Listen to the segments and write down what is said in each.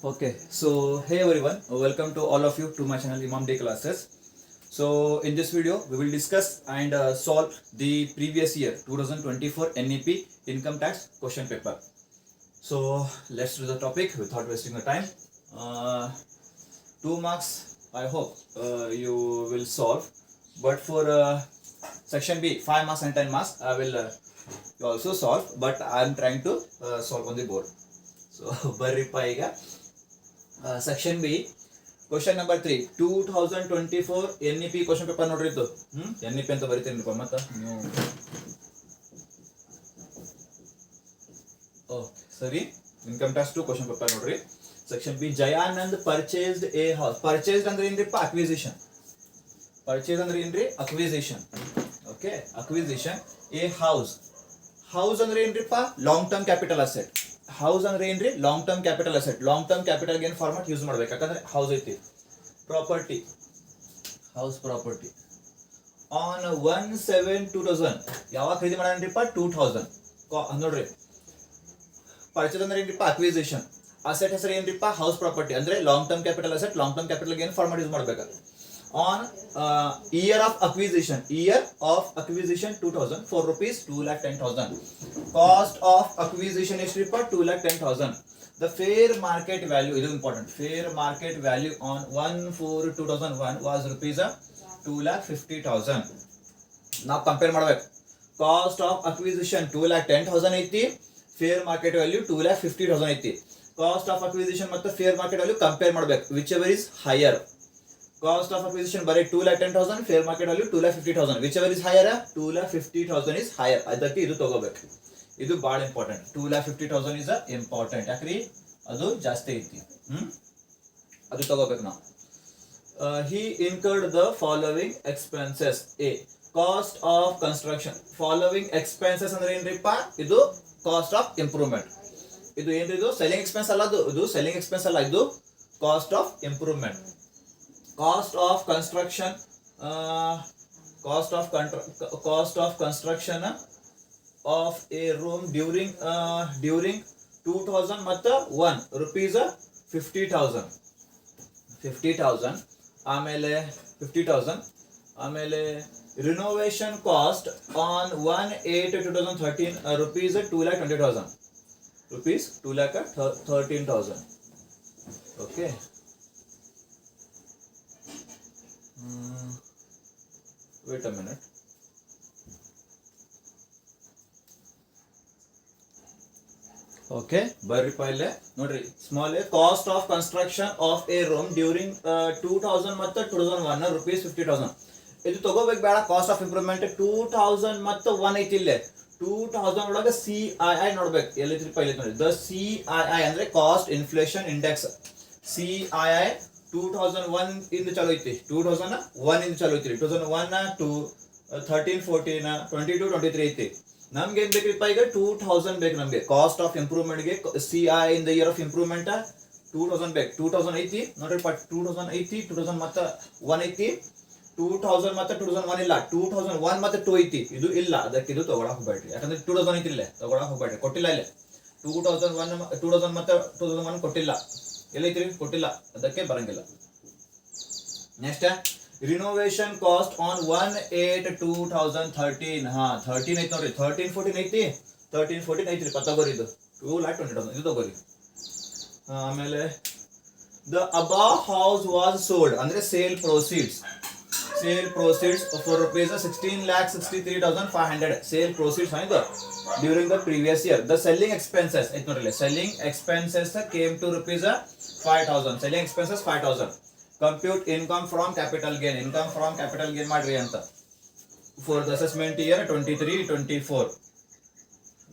Okay, so hey everyone, welcome to all of you to my channel Imam Day Classes. So in this video, we will discuss and solve the previous year 2024 NEP income tax question paper. So let's do the topic without wasting the time. 2 marks, I hope you will solve, but for section B, 5 marks and 10 marks, I will also solve, but I am trying to solve on the board. So ಬರ್ರಿಪ್ಪ ಈಗ section B question number 3 2024 NEP question paper ನೋಡ್ರಿ ಇದು NEP ಅಂತ ಬರೀತೀನಿಪ್ಪ ಮತ್ತ ನೀವು ಸರಿ income tax 2 question paper ನೋಡ್ರಿ section B Jayanand purchased a house purchased ಅಂದ್ರೆ ಏನ್ರಿಪ್ಪ ಅಕ್ವಿಸಿಷನ್ ಪರ್ಚೇಸ್ ಅಂದ್ರೆ ಏನ್ರಿ acquisition okay acquisition a house ಅಂದ್ರೆ ಏನ್ರಿಪ್ಪ long term capital asset house ಅಂದ್ರೆ ಏನ್ರಿ long term capital asset long term capital gain format use ಮಾಡ್ಬೇಕು ಯಾಕಂದ್ರೆ ಹೌಸ್ ಐತಿ ಪ್ರಾಪರ್ಟಿ ಹೌಸ್ ಪ್ರಾಪರ್ಟಿ ಆನ್ 1/7/2000 ಯಾವಾಗ ಖರೀದಿ ಮಾಡ್ಯಾನ್ರಿಪ್ಪ 2000 ನೋಡ್ರಿ ಪರ್ಚೇಸ್ ಅಂದ್ರೆ ಏನ್ರಿಪ್ಪ ಅಕ್ವಿಸಿಷನ್ ಅಸೆಟ್ ಹೆಸರು ಏನ್ರಿಪ್ಪ ಹೌಸ್ ಪ್ರಾಪರ್ಟಿ ಅಂದ್ರೆ long term capital asset long term capital gain format use ಮಾಡ್ಬೇಕು on year of acquisition 2000 for rupees 2,10,000 cost of acquisition is for 2,10,000 the fair market value is important fair market value on 1/4/2001 was rupees 2,50,000 now compare ಮಾಡಬೇಕು cost of acquisition 2,10,000 ಐತಿ fair market value 2,50,000 ಐತಿ cost of acquisition ಮತ್ತು fair market value compare ಮಾಡಬೇಕು whichever is higher cost of acquisition bare 2,10,000 fair market value 2,50,000 whichever is higher 2,50,000 is higher ಅದಕ್ಕೆ ಇದು ತಗೋಬೇಕು ಇದು ಬಹಳ ಇಂಪಾರ್ಟೆಂಟ್ 2,50,000 is ಇಂಪಾರ್ಟೆಂಟ್ ಯಾಕ್ರಿ ಅದು ಜಾಸ್ತಿ ಐತಿ ಅದು ತಗೋಬೇಕು ನಾವು he incurred the following expenses a cost of construction following expenses ಅಂದ್ರೆ ಏನ್ರಿಪ್ಪ ಇದು cost of improvement ಇದು ಏನ್ರಿ ಇದು ಸೆಲ್ಲಿಂಗ್ ಎಕ್ಸ್ಪೆನ್ಸ್ ಅಲ್ಲ ಇದು ಸೆಲ್ಲಿಂಗ್ ಎಕ್ಸ್ಪೆನ್ಸ್ ಅಲ್ಲ ಇದು cost of improvement cost of construction of a room during 2000 ಮತ್ತು 1 rupees 50,000 ಆಮೇಲೆ 50,000 ಆಮೇಲೆ renovation cost on 1/8/2013 rupees 2,20,000 rupees 2,13,000 okay wait a minute okay ಬರ್ರಿಪ್ಪ ಇಲ್ಲೇ ನೋಡ್ರಿ small cost of construction of A room during 2000 ಮತ್ತು 2001 rupees 50,000 ಇದು ತಗೋಬೇಕು ಬೇಡ ಕಾಸ್ಟ್ ಆಫ್ ಇಂಪ್ರೂವ್ಮೆಂಟ್ 2000 ಮತ್ತು 1 ಐತಿ ಇಲ್ಲೇ 2000 ಒಳಗೆ CII ನೋಡ್ಬೇಕು ಎಲ್ಲಿದ್ರಿಪ್ಪ ಇಲ್ಲಿ ನೋಡಿ ದ CII ಅಂದ್ರೆ ಕಾಸ್ಟ್ ಇನ್ಫ್ಲೇಷನ್ ಇಂಡೆಕ್ಸ್ CII 2001 ಇಂದ ಚಾಲು ಐತಿ 2001 ಇಂದ ಚಾಲು ಐತಿ 2001 to 13 14 22 23 ಐತಿ ನಮ್ಗೆ ಏನ್ ಬೇಕ್ರಿಪ್ಪ ಈಗ 2000 ಬೇಕು ನಮ್ಗೆ ಕಾಸ್ಟ್ ಆಫ್ ಇಂಪ್ರೂವ್ಮೆಂಟ್ ಗೆ CI in the year of improvement 2000 ಬೇಕು 2000 ಐತಿ ನೋಡ್ರಿಪ್ಪ 2000 ಐತಿ 2000 ಮತ್ತೆ 1 ಐತಿ 2000 ಮತ್ತೆ 2001 ಇಲ್ಲ 2001 ಮತ್ತೆ 2 ಐತಿ ಇದು ಇಲ್ಲ ಅದಕ್ಕೆ ಇದು ತಗೊಳಕ್ ಹೋಗ್ಬೇಡ್ರಿ ಯಾಕಂದ್ರೆ 2000 ಐತಿ ಇಲ್ಲೇ ತಗೊಳಕ್ ಹೋಗ್ಬೇಡ್ರಿ ಕೊಟ್ಟಿಲ್ಲ ಇಲ್ಲೇ 2000 ಮತ್ತೆ 2001 ಕೊಟ್ಟಿಲ್ಲ ಎಲ್ಲೈತ್ರಿ ಕೊಟ್ಟಿಲ್ಲ ಅದಕ್ಕೆ ಬರಂಗಿಲ್ಲ ನೆಕ್ಸ್ಟ್ ರಿನೋವೇಷನ್ ಕಾಸ್ಟ್ ಆನ್ 1/8/2013 13 ಐತಿ ನೋಡ್ರಿ 13-14 ಐತಿ 13-14 ಐತ್ರಿ ತಗೋರಿ ಇದು 2,20,000 ಇದು ತಗೋರಿ ಆಮೇಲೆ the above house was sold ಅಂದ್ರೆ sale proceeds for rupees 16,63,500 sale proceeds ಆಯ್ತು during the previous year the selling expenses ಐತ್ ನೋಡ್ರಿ selling expenses came to rupees 5,000 selling expenses 5,000 compute income from capital gain ಮಾಡ್ರಿ ಅಂತ for the assessment year 23-24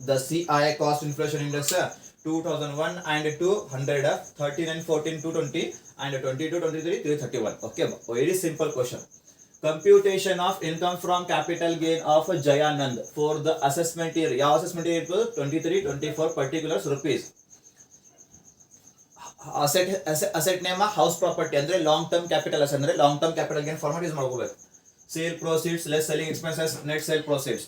the CII cost inflation index 2001 and 200 13 and 14 220 and 22-23 331 okay very simple question computation of income from capital gain of Jayanand for the assessment year ಯಾವ assessment year 23-24 particulars rupees asset name house property ಅಂದ್ರೆ long term capital asset ಅಂದ್ರೆ long term capital gain format use ಮಾಡ್ಕೋಬೇಕು sale proceeds less selling expenses net sale proceeds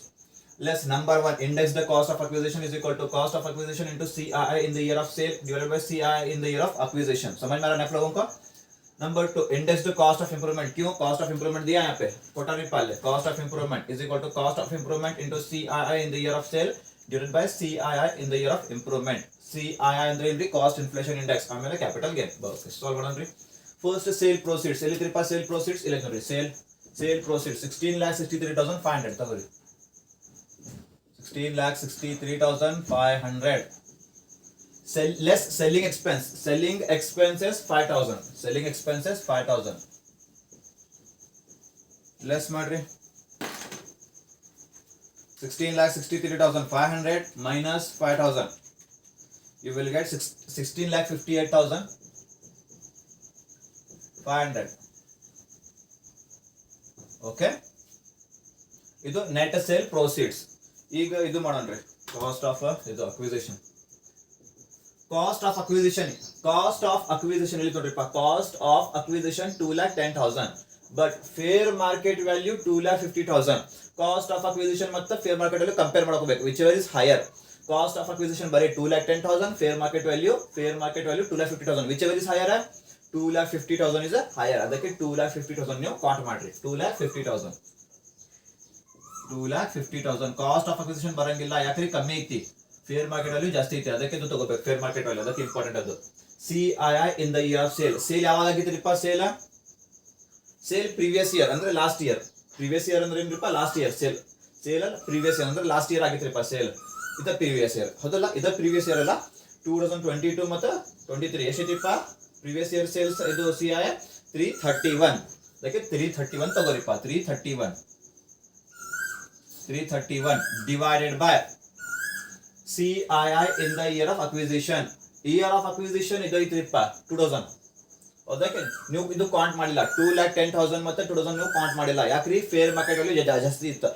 less number 1 index the cost of acquisition is equal to cost of acquisition into CII in the year of sale divided by CII in the year of acquisition. समझ में आ रहा है आप लोगों को? Number 2 index the cost of improvement. क्यों cost of improvement दिया यहाँ पे कोटा में पाले. Cost of improvement is equal to cost of improvement into CII in the year of sale divided by CII in the year of improvement. CII ಅಂದ್ರೆ ಏನ್ರಿ cost inflation index ಆಮೇಲೆ capital gain. Okay solve ಮಾಡೋಣ ರೀ. First sale proceeds ಎಲ್ಲಿದ್ರಿಪ್ಪ sale proceeds ಇಲ್ಲ ನೋಡ್ರಿ. Sale proceeds 16,63,500 ತಗೋರಿ. 16,63,500 less selling expense. Selling expenses 5,000. Selling expenses 5,000 less ಮಾಡ್ರಿ. 16,63,500 minus 5,000 you will get 16,58,500. okay ಇದು net sale proceeds. ಈಗ ಇದು ಮಾಡೋಣ ಕಾಸ್ಟ್ ಆಫ್ ಇದು ಅಕ್ವಿಸಿಷನ್. ಕಾಸ್ಟ್ ಆಫ್ ಅಕ್ವಿಸಿಷನ್ ಇಲ್ಲಿ ನೋಡ್ರಿಪ್ಪ. Cost of acquisition 2,10,000 but fair market value 2,50,000. Cost of acquisition ಮತ್ತೆ fair market value compare ಮಾಡ್ಕೋಬೇಕು. Whichever is higher. Cost of acquisition ಬರೀ 2,10,000, fair market value 2,50,000. Whichever is higher 2,50,000 is higher. ಅದಕ್ಕೆ 2,50,000 ನೀವು ಕಾಟ್ ಮಾಡ್ರಿ. 2,50,000 cost of acquisition ಬರಂಗಿಲ್ಲ ಯಾಕ್ರಿ ಕಮ್ಮಿ ಐತಿ. ಫೇರ್ ಮಾರ್ಕೆಟ್ ವ್ಯಾಲ್ಯೂ ಜಾಸ್ತಿ ಐತಿ ಅದಕ್ಕೆ ಇದು ತಗೋಬೇಕು. ಫೇರ್ ಮಾರ್ಕೆಟ್ ವ್ಯಾಲ್ಯೂ ಅದಕ್ಕೆ ಇಂಪಾರ್ಟೆಂಟ್ ಅದು. CII in the year of sale. Sale ಯಾವಾಗ ಆಗಿತ್ರಿಪ್ಪ? ಸೇಲ್ ಪ್ರೀವಿಯಸ್ ಇಯರ್ ಅಂದ್ರೆ ಲಾಸ್ಟ್ ಇಯರ್. ಪ್ರೀವಿಯಸ್ ಇಯರ್ ಅಂದ್ರೆ ಏನ್ರಿಪ್ಪ? Last year. Sale previous year ಅಂದ್ರೆ ಲಾಸ್ಟ್ ಇಯರ್ ಆಗಿತ್ರಿಪ್ಪ ಸೇಲ್. ಇದ ಪ್ರೀವಿಯಸ್ ಇಯರ್ ಹೌದಲ್ಲ. ಇದ ಪ್ರೀವಿಯಸ್ ಇಯರ್ ಅಲ್ಲ. 2022 ಮತ್ತು 23 ಎಷ್ಟಿಪ್ಪ ಪ್ರೀವಿಯಸ್ ಇಯರ್ ಸೇಲ್ಸ್? ಇದು CII 331. ಅದಕ್ಕೆ 331 ತಗೋರಿಪ್ಪ. 331 divided by CII in the year of acquisition. Year of acquisition ಇದು ಐತ್ರಿಪ್ಪ 2000. ಅದಕ್ಕೆ ನೀವು ಇದು ಕೌಂಟ್ ಮಾಡಿಲ್ಲ. 2,10,000 ಮತ್ತೆ 2000 ನೀವು ಕೌಂಟ್ ಮಾಡಿಲ್ಲ. ಯಾಕ್ರಿ? ಫೇರ್ ಮಾರ್ಕೆಟ್ ವ್ಯಾಲ್ಯೂ ಜಾಸ್ತಿ ಇತ್ತು.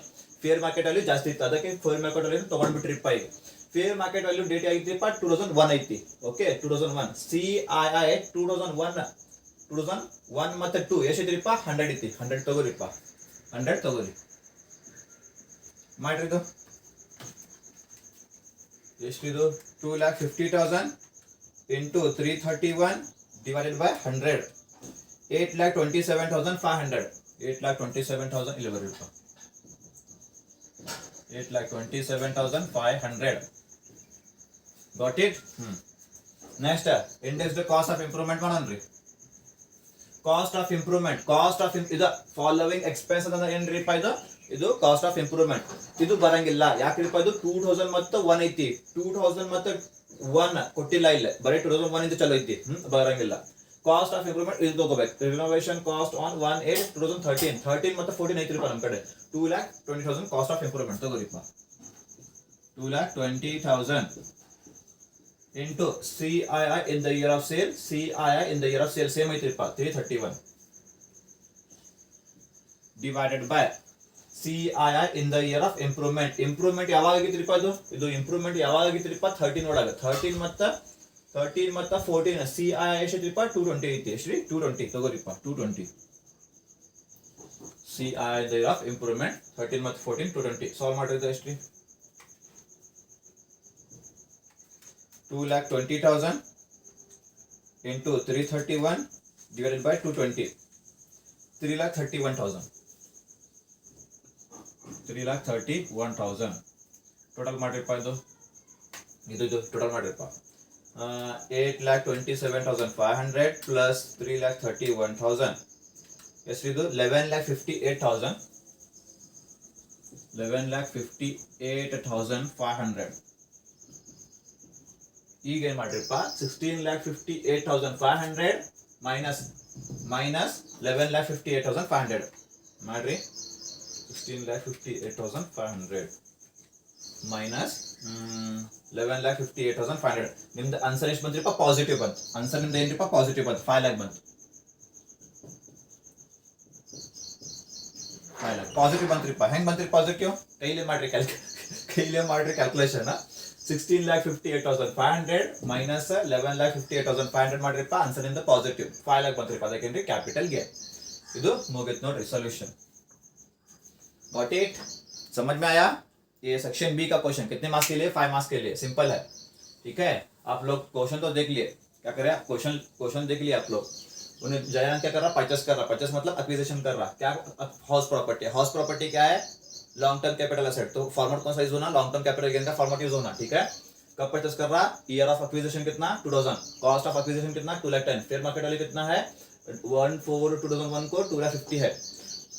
ಅದಕ್ಕೆ ಫೇರ್ ಮಾರ್ಕೆಟ್ ವ್ಯಾಲ್ಯೂ ತಗೊಂಡ್ಬಿಟ್ರಿಪ್ಪ. ಈಗ ಫೇರ್ ಮಾರ್ಕೆಟ್ ವ್ಯಾಲ್ಯೂ ಡೇಟ್ ಆಗಿತ್ರಿಪ್ಪ 2001 ಐತಿ. ಓಕೆ 2001. CII 2001 ಮತ್ತೆ 2 ಎಷ್ಟಿದ್ರಿಪ್ಪ? 100 ಐತಿ. 100 ತಗೋರಿಪ್ಪ. 100 ತಗೋರಿ ಮಾಡ್ರಿ. ಇದು ಎಷ್ಟಿದು? 2,50,000 into 331 divided by 100. 8,27,500. 8,27,000 ಇಲ್ಲಿ ಬರೀಪ್ಪ. 8,27,500. got it? Next index the cost of improvement ಮಾಡೋಣ್ರಿ. ಕಾಸ್ಟ್ ಆಫ್ ಇಂಪ್ರೂವ್ಮೆಂಟ್ ಇದು ಫಾಲೋವಿಂಗ್ ಎಕ್ಸ್ಪೆನ್ಸ್ ಅಂದ್ರೆ ಏನ್ರಿಪ್ಪ? ಇದು ಕಾಸ್ಟ್ ಆಫ್ ಇಂಪ್ರೂವ್ಮೆಂಟ್. ಇದು ಬರಂಗಿಲ್ಲ ಯಾಕ್ರಿಪ್ಪ? ಇದು 2000 ಮತ್ತು 1 ಐತಿ. 2000 ಮತ್ತು 1 ಕೊಟ್ಟಿಲ್ಲ ಇಲ್ಲ. ಬರೀ 2001 ಇಂದ ಚಲೋ ಐತಿ. ಬರಂಗಿಲ್ಲ. ಕಾಸ್ಟ್ ಆಫ್ ಇಂಪ್ರೂವ್ಮೆಂಟ್ ಇದು ತಗೋಬೇಕು. Renovation cost on 1/8/2013. 13 ಮತ್ತು 14 ಐತ್ರಿಪ್ಪ ನಮ್ಮ ಕಡೆ. 2,20,000 ಕಾಸ್ಟ್ ಆಫ್ ಇಂಪ್ರೂವ್ಮೆಂಟ್ ತಗೋರಿಪ್ಪ. 2,20,000 into CII in the year of sale. CII in the year of sale same ಐತ್ರಿಪ್ಪ 331 divided by CII in the year of improvement. Improvement ಯಾವಾಗ ಆಗಿತ್ರಿಪ್ಪ? ಇದು ಇಂಪ್ರೂವ್ಮೆಂಟ್ ಯಾವಾಗ ಆಗಿತ್ರಿಪ್ಪ? 13 ಒಳಗ. 13 ಮತ್ತು 14 CII ಎಷ್ಟಿತ್ರಿಪ್ಪ? 220 ಐತಿ. ಎಷ್ಟ್ರಿ? 220 ತಗೋರಿಪ್ಪ. 220 CII in the year of improvement 13 ಮತ್ತು 14 220. ಸಾಲ್ವ್ ಮಾಡಿದ್ರೆ ಎಷ್ಟ್ರಿ? 2,20,000 into 331 divided by 220. 3,31,000. 3,31,000 ಟೋಟಲ್ ಮಾಡಿರಪ್ಪ. ಇದು ಟೋಟಲ್ ಮಾಡಿರಪ್ಪ. 8,27,500 plus 3,31,000 ಎಷ್ಟಿದು? 11,58,000. 11,58,500. ಈಗ ಏನ್ ಮಾಡ್ರಿಪ್ಪ? 16,58,500 minus 11,58,500 ಮಾಡ್ರಿ. 16,58,500 minus 11,58,500. ನಿಮ್ದು ಆನ್ಸರ್ ಎಷ್ಟು ಬಂದ್ರಿಪ್ಪ? ಪಾಸಿಟಿವ್ ಬಂತು. ಆನ್ಸರ್ ನಿಮ್ದು ಏನ್ರಿಪ್ಪ? ಪಾಸಿಟಿವ್ ಬಂತು. 5 lakh ಬಂತು. 5 lakh ಪಾಸಿಟಿವ್ ಬಂತ್ರಿಪ್ಪ. ಹೆಂಗ್ ಬಂತ್ರಿ ಪಾಸಿಟಿವ್? ಕೈಲೇ ಮಾಡ್ರಿ ಕ್ಯಾಲ್ಕುಲೇಷನ್. 16,58,500 minus 11,58,500 ಮಾಡ್ರಿಪ್ಪ. ಆನ್ಸರ್ ಇಂದ ಪಾಸಿಟಿವ್ 5 lakh ಬಂತ್ರಿಪ್ಪ. ಅದಕ್ಕೇನ್ರಿ ಕ್ಯಾಪಿಟಲ್ ಗೇನ್. ಇದು ಮುಗಿತ್ ನೋಡ್ರಿ ಸೊಲ್ಯೂಷನ್. Got it? समझ में आया? ये सेक्शन बी का क्वेश्चन कितने मार्क्स के लिए? 5 मार्क्स के लिए, सिंपल है, ठीक है। आप लोग क्वेश्चन तो देख लिए, क्या करे आप, क्वेश्चन देख लिए आप लोग। उन्हें जयराम क्या कर रहा? परचेस कर रहा, परचेस मतलब एक्विजिशन कर रहा, क्या? हाउस प्रॉपर्टी, हाउस प्रॉपर्टी क्या है? लॉन्ग टर्म कैपिटल एसेट, तो फॉर्मेट कौन सा यूज होना? लॉन्ग टर्म कैपिटल गेन का फॉर्मेट यूज होना, ठीक है। कब परचेस कर रहा? ईयर ऑफ एक्विजिशन कितना? 2000, कॉस्ट ऑफ एक्विजिशन कितना? 2,10,000, फेयर मार्केट वैल्यू कितना है? 1/4/2001 को 2,50 है,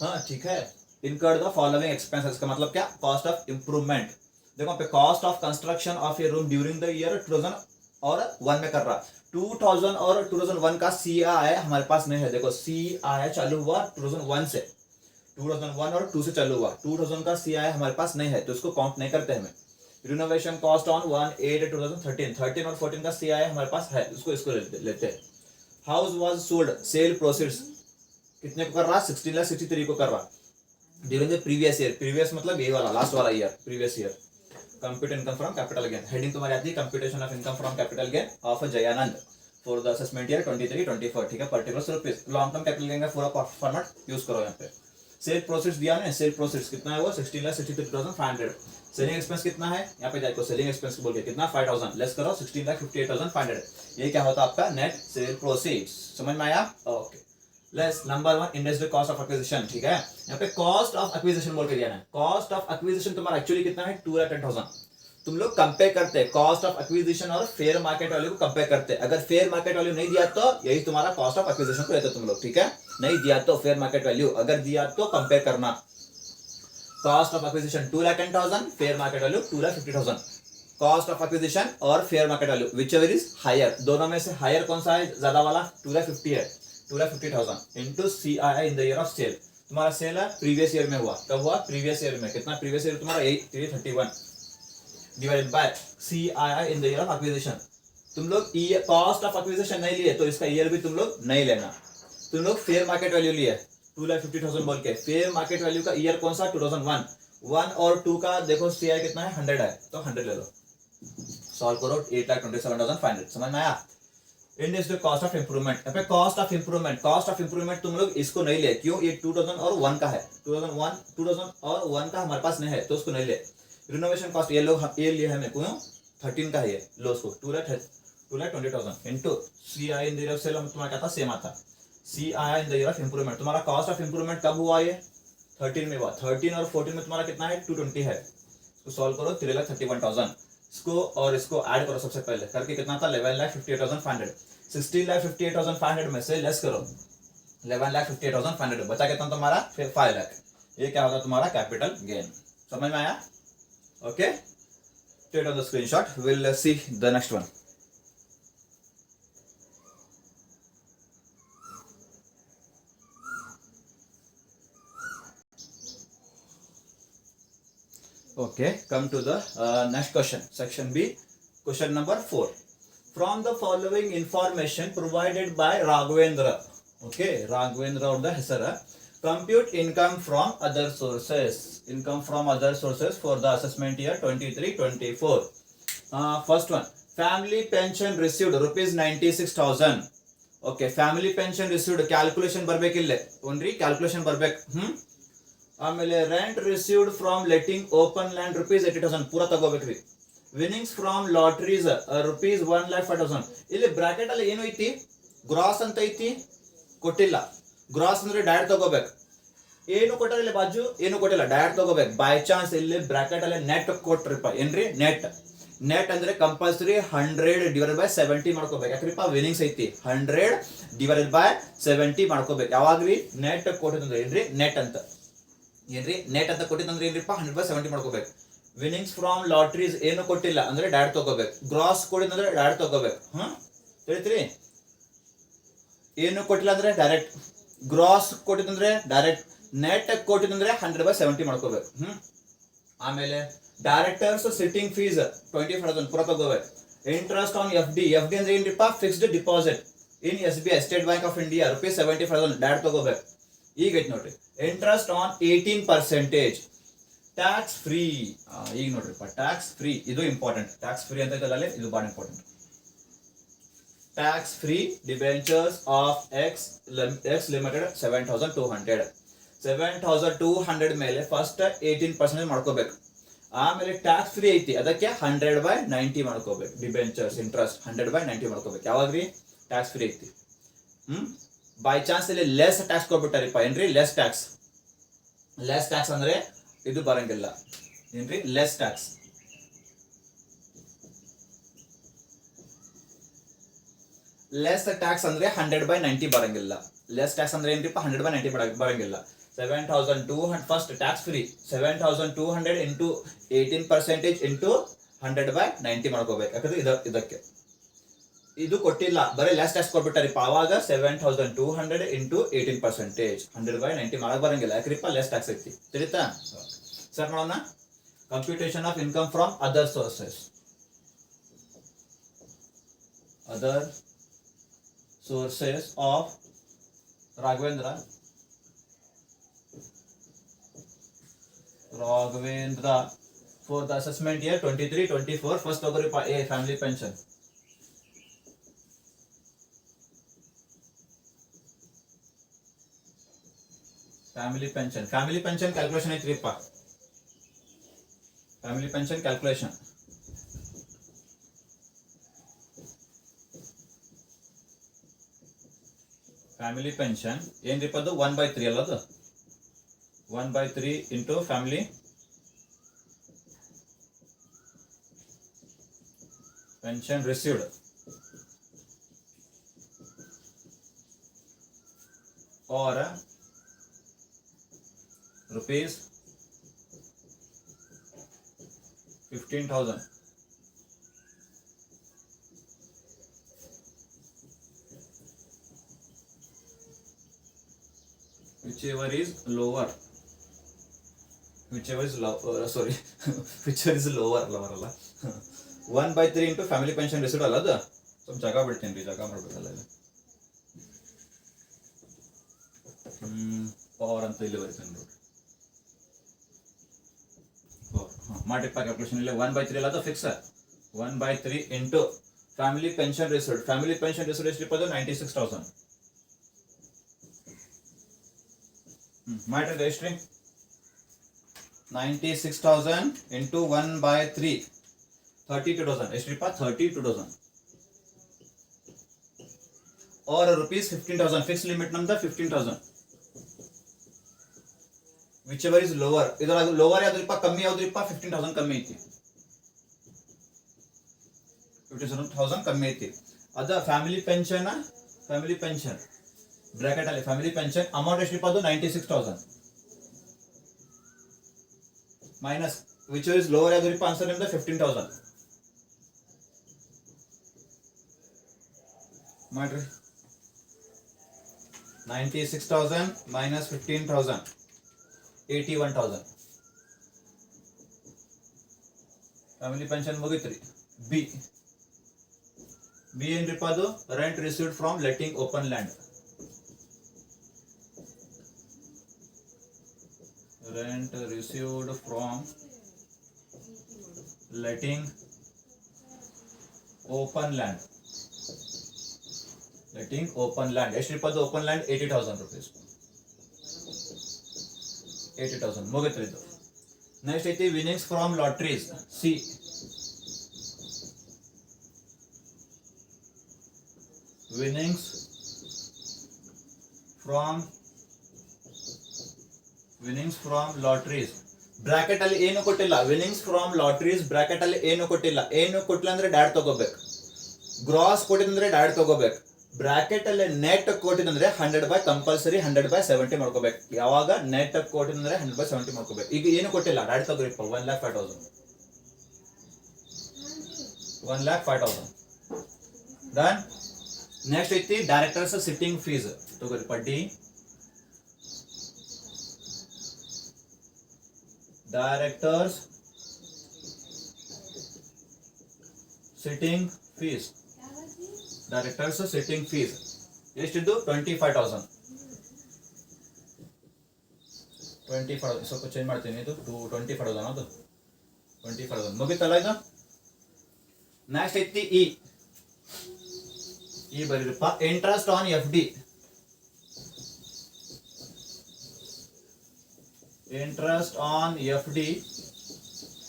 हाँ ठीक है। इनकर्ड द फॉलोइंग एक्सपेंसेस, का मतलब क्या? Cost of improvement. देखो पे cost of construction of A room during the year 2001 में कर रहा, 2000 और 2001 का CI हमारे पास नहीं है। देखो CI चालू हुआ 2001 से, 2001 और 2 से चालू हुआ, 2000 का CI हमारे पास नहीं है, तो इसको काउंट नहीं करते हमें। रिनोवेशन कॉस्ट ऑन 1/8/2013, 13 और 14 का CI हमारे पास है, इसको लेते हैं। House was sold, sale proceeds कितने को कर रहा? 16,63 को कर रहा during the previous year. Previous मतलब ये वाला लास्ट वाला year, previous year. Compute income from capital gain, heading तुम्हारी आती है computation of income from capital gain of Jayanand for the assessment year 23-24, ठीक है। Particular rupees, long term capital gain का पूरा फॉर्मेट यूज करो यहाँ पे। सेल प्रोसीड्स दिया ना, सेल प्रोसीड्स कितना है वो? 16,63,500। सेलिंग एक्सपेंस कितना है? यहाँ पे जाकर सेलिंग एक्सपेंस बोल के कितना? 5,000 लेस करो 16,58,500, ये क्या होता है आपका? Net cell proceeds. समझ में आया? Okay. Less number 1 industry cost of acquisition, ठीक है। यहाँ पे कॉस्ट ऑफ एक्विजिशन बोल के दिया है। कॉस्ट ऑफ एक्विजिशन तुम्हारा एक्चुअली कितना है? 2,10,000। तुम लोग कंपेयर करते हैं कॉस्ट ऑफ एक्विजिशन और फेयर मार्केट वैल्यू को कंपेयर करते हैं। अगर फेयर मार्केट वैल्यू नहीं दिया तो यही तुम्हारा कॉस्ट ऑफ एक्विजिशन को लेते तुम लोग, ठीक है। नहीं दिया तो फेयर मार्केट वैल्यू, अगर दिया तो कंपेयर करना। Cost of acquisition 2,10,000, fair market value 2,50,000। Cost of acquisition और fair market value whichever is higher, दोनों में से हायर कौन सा है? ज्यादा वाला 2,50 है, 2,50,000 into CI in the year of sale. तुम्हारा सेल है प्रीवियस ईयर में हुआ, कब हुआ? प्रीवियस ईयर में। कितना प्रीवियस ईयर तुम्हारा? 331 divided by CI in the year of acquisition. तुम लोग कॉस्ट ऑफ एक्विजिशन नहीं लिए तो इसका ईयर भी तुम लोग नहीं लेना। तुम लोग फेयर मार्केट वैल्यू लिए 2,50,000 बोल के, फेयर मार्केट वैल्यू का ईयर कौन सा? 2001। 1 और 2 का देखो CI कितना है? 100 है, तो 100 ले लो। सॉल्व करो 8,27,500। समझ में आया? इंडस्ट्री कॉस्ट ऑफ इंप्रूवमेंट, यहाँ पे cost of improvement, cost of improvement तुम लोग इसको नहीं ले, क्यों? ये 2001 का है, 2001 का हमारे पास नहीं है, तो उसको नहीं ले। रिनोवेशन कॉस्ट ये लोग ये लिए हमें क्यों? 13 का है, लो उसको 2,20,000 into CI in the year of sale तुम्हारा क्या था? सेम आता। CI in the year of improvement, तुम्हारा कॉस्ट ऑफ इंप्रूवमेंट कब हुआ? ये 13 में हुआ। 13 और 14 में तुम्हारा कितना है? 220 है। इसको सॉल्व करो 3,31,000। इसको और इसको ऐड करो सबसे पहले, करके कितना था? 11,58,500। 16,58,500 में से लेस करो 11,58,500, बचा कितना तुम्हारा? फिर 5 लाख। ये क्या होगा तुम्हारा? Capital gain. समझ में आया? Okay, take on the screenshot, will see the next one. Okay, come to the next question, section B, question number 4. From the following information provided by Raghavendra, okay, Raghavendra or the Hesara, compute income from other sources. Income from other sources for the assessment year 23-24. First one, family pension received rupees 96,000. Okay, family pension received calculation ಬರ್ಬೇಕಿಲ್ಲ, only calculation ಬರ್ಬೇಕು. ಆಮೇಲೆ rent received from letting open land rupees 80,000 ಪೂರಾ ತಗೋಬೇಕ್ರಿ. Winnings from lotteries rupees 1,05,000. ಇಲ್ಲಿ bracket ಅಲ್ಲಿ ಏನು ಐತಿ? Gross ಅಂತ ಐತಿ, ಕೊಟ್ಟಿಲ್ಲ. ಗ್ರಾಸ್ ಅಂದ್ರೆ ಡೈರೆಕ್ಟ್ ತಗೋಬೇಕು. ಏನು ಕೊಟ್ಟರೆ ಇಲ್ಲಿ ಬಾಜು ಏನು ಕೊಟ್ಟಿಲ್ಲ, ಡೈರೆಕ್ಟ್ ತಗೋಬೇಕು. ಬೈ ಚಾನ್ಸ್ ಇಲ್ಲಿ ಬ್ರಾಕೆಟ್ ಅಲ್ಲಿ ನೆಟ್ ಕೊಟ್ರಿಪ್ಪ, ಏನ್ರಿ? ನೆಟ್ ಅಂದ್ರೆ ಕಂಪಲ್ಸರಿ 100/70 ಮಾಡ್ಕೋಬೇಕು. ಯಾಕ್ರಿಪ್ಪ? ವಿನ್ನಿಂಗ್ಸ್ ಐತಿ, 100/70 ಮಾಡ್ಕೋಬೇಕು. ಯಾವಾಗ್ರಿ? ನೆಟ್ ಕೊಟ್ಟಿದ್ರೆ ಏನ್ರಿ? ನೆಟ್ ಅಂತ ಏನ್ರಿ? ನೆಟ್ ಅಂತ ಕೊಟ್ಟಿದ್ರೆ ಏನ್ರಿಪ್ಪ? 100/70 ಮಾಡ್ಕೋಬೇಕು. ವಿನ್ನಿಂಗ್ಸ್ ಫ್ರಮ್ ಲಾಟರೀಸ್ ಏನು ಕೊಟ್ಟಿಲ್ಲ ಅಂದ್ರೆ ಡೈರೆಕ್ಟ್ ತಗೋಬೇಕು. ಗ್ರಾಸ್ ಕೊಟ್ಟಿದ್ರೆ ಡೈರೆಕ್ಟ್ ತಗೋಬೇಕು. ತಿಳಿತ್ರಿ? ಏನು ಕೊಟ್ಟಿಲ್ಲ ಅಂದ್ರೆ ಡೈರೆಕ್ಟ್, ಗ್ರಾಸ್ ಕೊಟ್ಟಿದ್ರೆ ಡೈರೆಕ್ಟ್, ನೆಟ್ ಕೊಟ್ಟಿದ್ರೆ 100/70 ಮಾಡ್ಕೋಬೇಕು. ಆಮೇಲೆ ಡೈರೆಕ್ಟರ್ಸ್ ಸಿಟ್ಟಿಂಗ್ ಫೀಸ್ 25,000 ಪೂರ ತಗೋಬೇಕು. ಇಂಟ್ರೆಸ್ಟ್ ಆನ್ FD ಅಂದ್ರೆ ಏನ್ರಿಪ್ಪ? Fixed deposit in SBI state bank of India ₹75,000 direct ತಗೋಬೇಕು. ಈಗ ಐತಿ ನೋಡ್ರಿ, ಇಂಟ್ರೆಸ್ಟ್ ಆನ್ 18%, ಟ್ಯಾಕ್ಸ್ ಫ್ರೀ. ಈಗ ನೋಡ್ರಿಪ್ಪ, ಟ್ಯಾಕ್ಸ್ ಫ್ರೀ ಇದು ಇಂಪಾರ್ಟೆಂಟ್. ಟ್ಯಾಕ್ಸ್ ಫ್ರೀ ಅಂತ ಇದಲ್ಲ, ಇದು ಬಹಳ important. Tax free debentures of X limited 7,200 ಮೇಲೆ ಫಸ್ಟ್ 18% ಮಾಡ್ಕೋಬೇಕು. ಆಮೇಲೆ ಟ್ಯಾಕ್ಸ್ ಫ್ರೀ ಐತಿ, ಅದಕ್ಕೆ 100/90 ಮಾಡ್ಕೋಬೇಕು. ಡಿಬೆಂಚರ್ಸ್ ಇಂಟ್ರೆಸ್ಟ್ 100/90 ಮಾಡ್ಕೋಬೇಕು. ಯಾವಾಗ್ರಿ ಟ್ಯಾಕ್ಸ್ ಫ್ರೀ ಐತಿ. ಬೈ ಚಾನ್ಸ್ ಇಲ್ಲಿ ಲೆಸ್ ಟ್ಯಾಕ್ಸ್ ಕೊಟ್ಬಿಟ್ಟಾರಿಪ್ಪ, ಏನ್ರಿ ಲೆಸ್ ಟ್ಯಾಕ್ಸ್ ಅಂದ್ರೆ ಇದು ಬರಂಗಿಲ್ಲ. ಏನ್ರಿ ಲೆಸ್ ಟ್ಯಾಕ್ಸ್ ಅಂದ್ರೆ 100/90 ಬರಂಗಿಲ್ಲ. ಲೆಸ್ ಟ್ಯಾಕ್ಸ್ ಅಂದ್ರೆ ಏನ್ರಿಪ್ಪ 100/90 ಬರಂಗಿಲ್ಲ. 7,200 first tax free 7,200 into 18% into 100/90 ಮಾಡ್ಕೋಬೇಕು. ಯಾಕಂದ್ರೆ ಇದಕ್ಕೆ ಇದು ಕೊಟ್ಟಿಲ್ಲ, ಬರೀ ಲೆಸ್ ಟ್ಯಾಕ್ಸ್ ಕೊಟ್ಬಿಟ್ಟಾರಿಪ್ಪ. ಅವಾಗ 7,200 ಇಂಟು 18% 100/90 ಮಾಡಕ್ ಬರಂಗಿಲ್ಲ. ಯಾಕ್ರಿಪ್ಪ ಲೆಸ್ ಟ್ಯಾಕ್ಸ್ ಐತಿ. ತಿಳಿತಾ ಸರ್? ನೋಡೋಣ. Computation of income from other sources. Other sources of Raghavendra for the assessment year 23-24. First over A, family pension. Family pension calculation is 3 pa. Family pension calculation. Family pension ಏನ್ರಿಪ್ಪ ಅದು 1/3 ಅಲ್ಲ, ಅದು 1/3 into family pension received or rupees 15,000. Whichever is lower whichever is lower ಅಲ್ಲ 1/3 into family pension received ಅಲ್ಲ. ಅದು ಸ್ವಲ್ಪ ಜಾಗ ಬಿಡ್ತೀನಿ, ಜಾಗ ಮಾಡ್ಬೇಕಲ್ಲ ಇದು. ಪವರ್ ಅಂತ ಇಲ್ಲಿ ಬರ್ತೇನೆ ನೋಡಿ. ಮಾಡಿಪ್ಪ ಕ್ಯಾಲ್ಕುಲೇಷನ್ ಇಲ್ಲಿ 1/3 ಅಲ್ಲ, ಅದು fix. 1/3 into family pension received. Family pension received ಎಷ್ಟು ಅದು 96,000. ಮಾಡಿದ್ರೆ ಎಷ್ಟು? 96,000 ಇಂಟು 1/3 32,000. ಎಷ್ಟ್ರಿಪ್ಪ 32,000. or rupees 15,000. ಫಿಕ್ಸ್ ಲಿಮಿಟ್ ನಮ್ದು 15,000. whichever is lower. ಇದ್ರಾಗ ಲೋವರ್ ಯಾವ್ದ್ರಿಪ್ಪ, ಕಮ್ಮಿ ಯಾವ್ದ್ರಿಪ್ಪ? 15,000 ಕಮ್ಮಿ ಐತಿ. 15,000 ಕಮ್ಮಿ ಐತಿ. ಅದ ಫ್ಯಾಮಿಲಿ ಪೆನ್ಷನ್ ಬ್ರಾಕೆಟ್ ಅಲ್ಲಿ ಫ್ಯಾಮಿಲಿ ಪೆನ್ಷನ್ ಅಮೌಂಟ್ ಎಷ್ಟಿಪ್ಪ? ಅದು 96,000 ಮೈನಸ್ whichever is lower ಯಾವ್ದ್ರಿಪ್ಪ? ಆನ್ಸರ್ ನಿಮ್ದು 15,000 ಮಾಡ್ರಿ. 96,000 minus 15,000 81,000. Family pension ಮುಗಿತ್ರಿ. ಬಿ ಏನ್ರಿಪ್ಪ? ಅದು rent received from letting open land. Rent received from letting open land. ಎಷ್ಟ್ರಿಪ್ಪ ಅದು ಓಪನ್ ಲ್ಯಾಂಡ್? 80,000 rupees. 80,000 ಮುಗಿತ್ರಿ ಇದು. ನೆಕ್ಸ್ಟ್ ಐತಿ winnings from lotteries. C winnings from lotteries. Bracket ಅಲ್ಲಿ ಏನು ಕೊಟ್ಟಿಲ್ಲ. ವಿನ್ನಿಂಗ್ಸ್ ಫ್ರಮ್ ಲಾಟ್ರೀಸ್ ಬ್ರಾಕೆಟ್ ಅಲ್ಲಿ ಏನು ಕೊಟ್ಟಿಲ್ಲ. ಏನು ಕೊಟ್ಟಿಲ್ಲ ಅಂದ್ರೆ ಡೈರೆಕ್ಟ್ ತಗೋಬೇಕು. ಗ್ರಾಸ್ ಕೊಟ್ಟಿದ್ರೆ ಡೈರೆಕ್ಟ್ ತಗೋಬೇಕು. ಬ್ರಾಕೆಟ್ ಅಲ್ಲಿ ನೆಟ್ ಕೊಟ್ಟಿದ್ರೆ 100 ಕಂಪಲ್ಸರಿ 100/70 ಮಾಡ್ಕೋಬೇಕು. ಯಾವಾಗ ನೆಟ್ ಕೊಟ್ಟಿದ್ರೆ 100/70 ಮಾಡ್ಕೋಬೇಕು. ಈಗ ಏನು ಕೊಟ್ಟಿಲ್ಲ, ಡೈರೆಕ್ಟ್ ತಗೋರಿಪ್ಪ. 1,05,000 ಡನ್. ನೆಕ್ಸ್ಟ್ ಐತಿ ಡೈರೆಕ್ಟರ್ಸ್ ಸಿಟ್ಟಿಂಗ್ ಫೀಸ್. ತಗೋರಿಪ್ಪ ಡಿ. Directors sitting fees. ಎಷ್ಟಿದ್ದು? 25,000. 25,000 ಸ್ವಲ್ಪ ಚೇಂಜ್ ಮಾಡ್ತೀನಿ. ಇದು 25,000 ಅದು 25,000 ಮುಗಿತಲ್ಲ ಇದು. ನೆಕ್ಸ್ಟ್ ಐತಿ ಇ ಬರೀರಪ್ಪ. Interest on FD.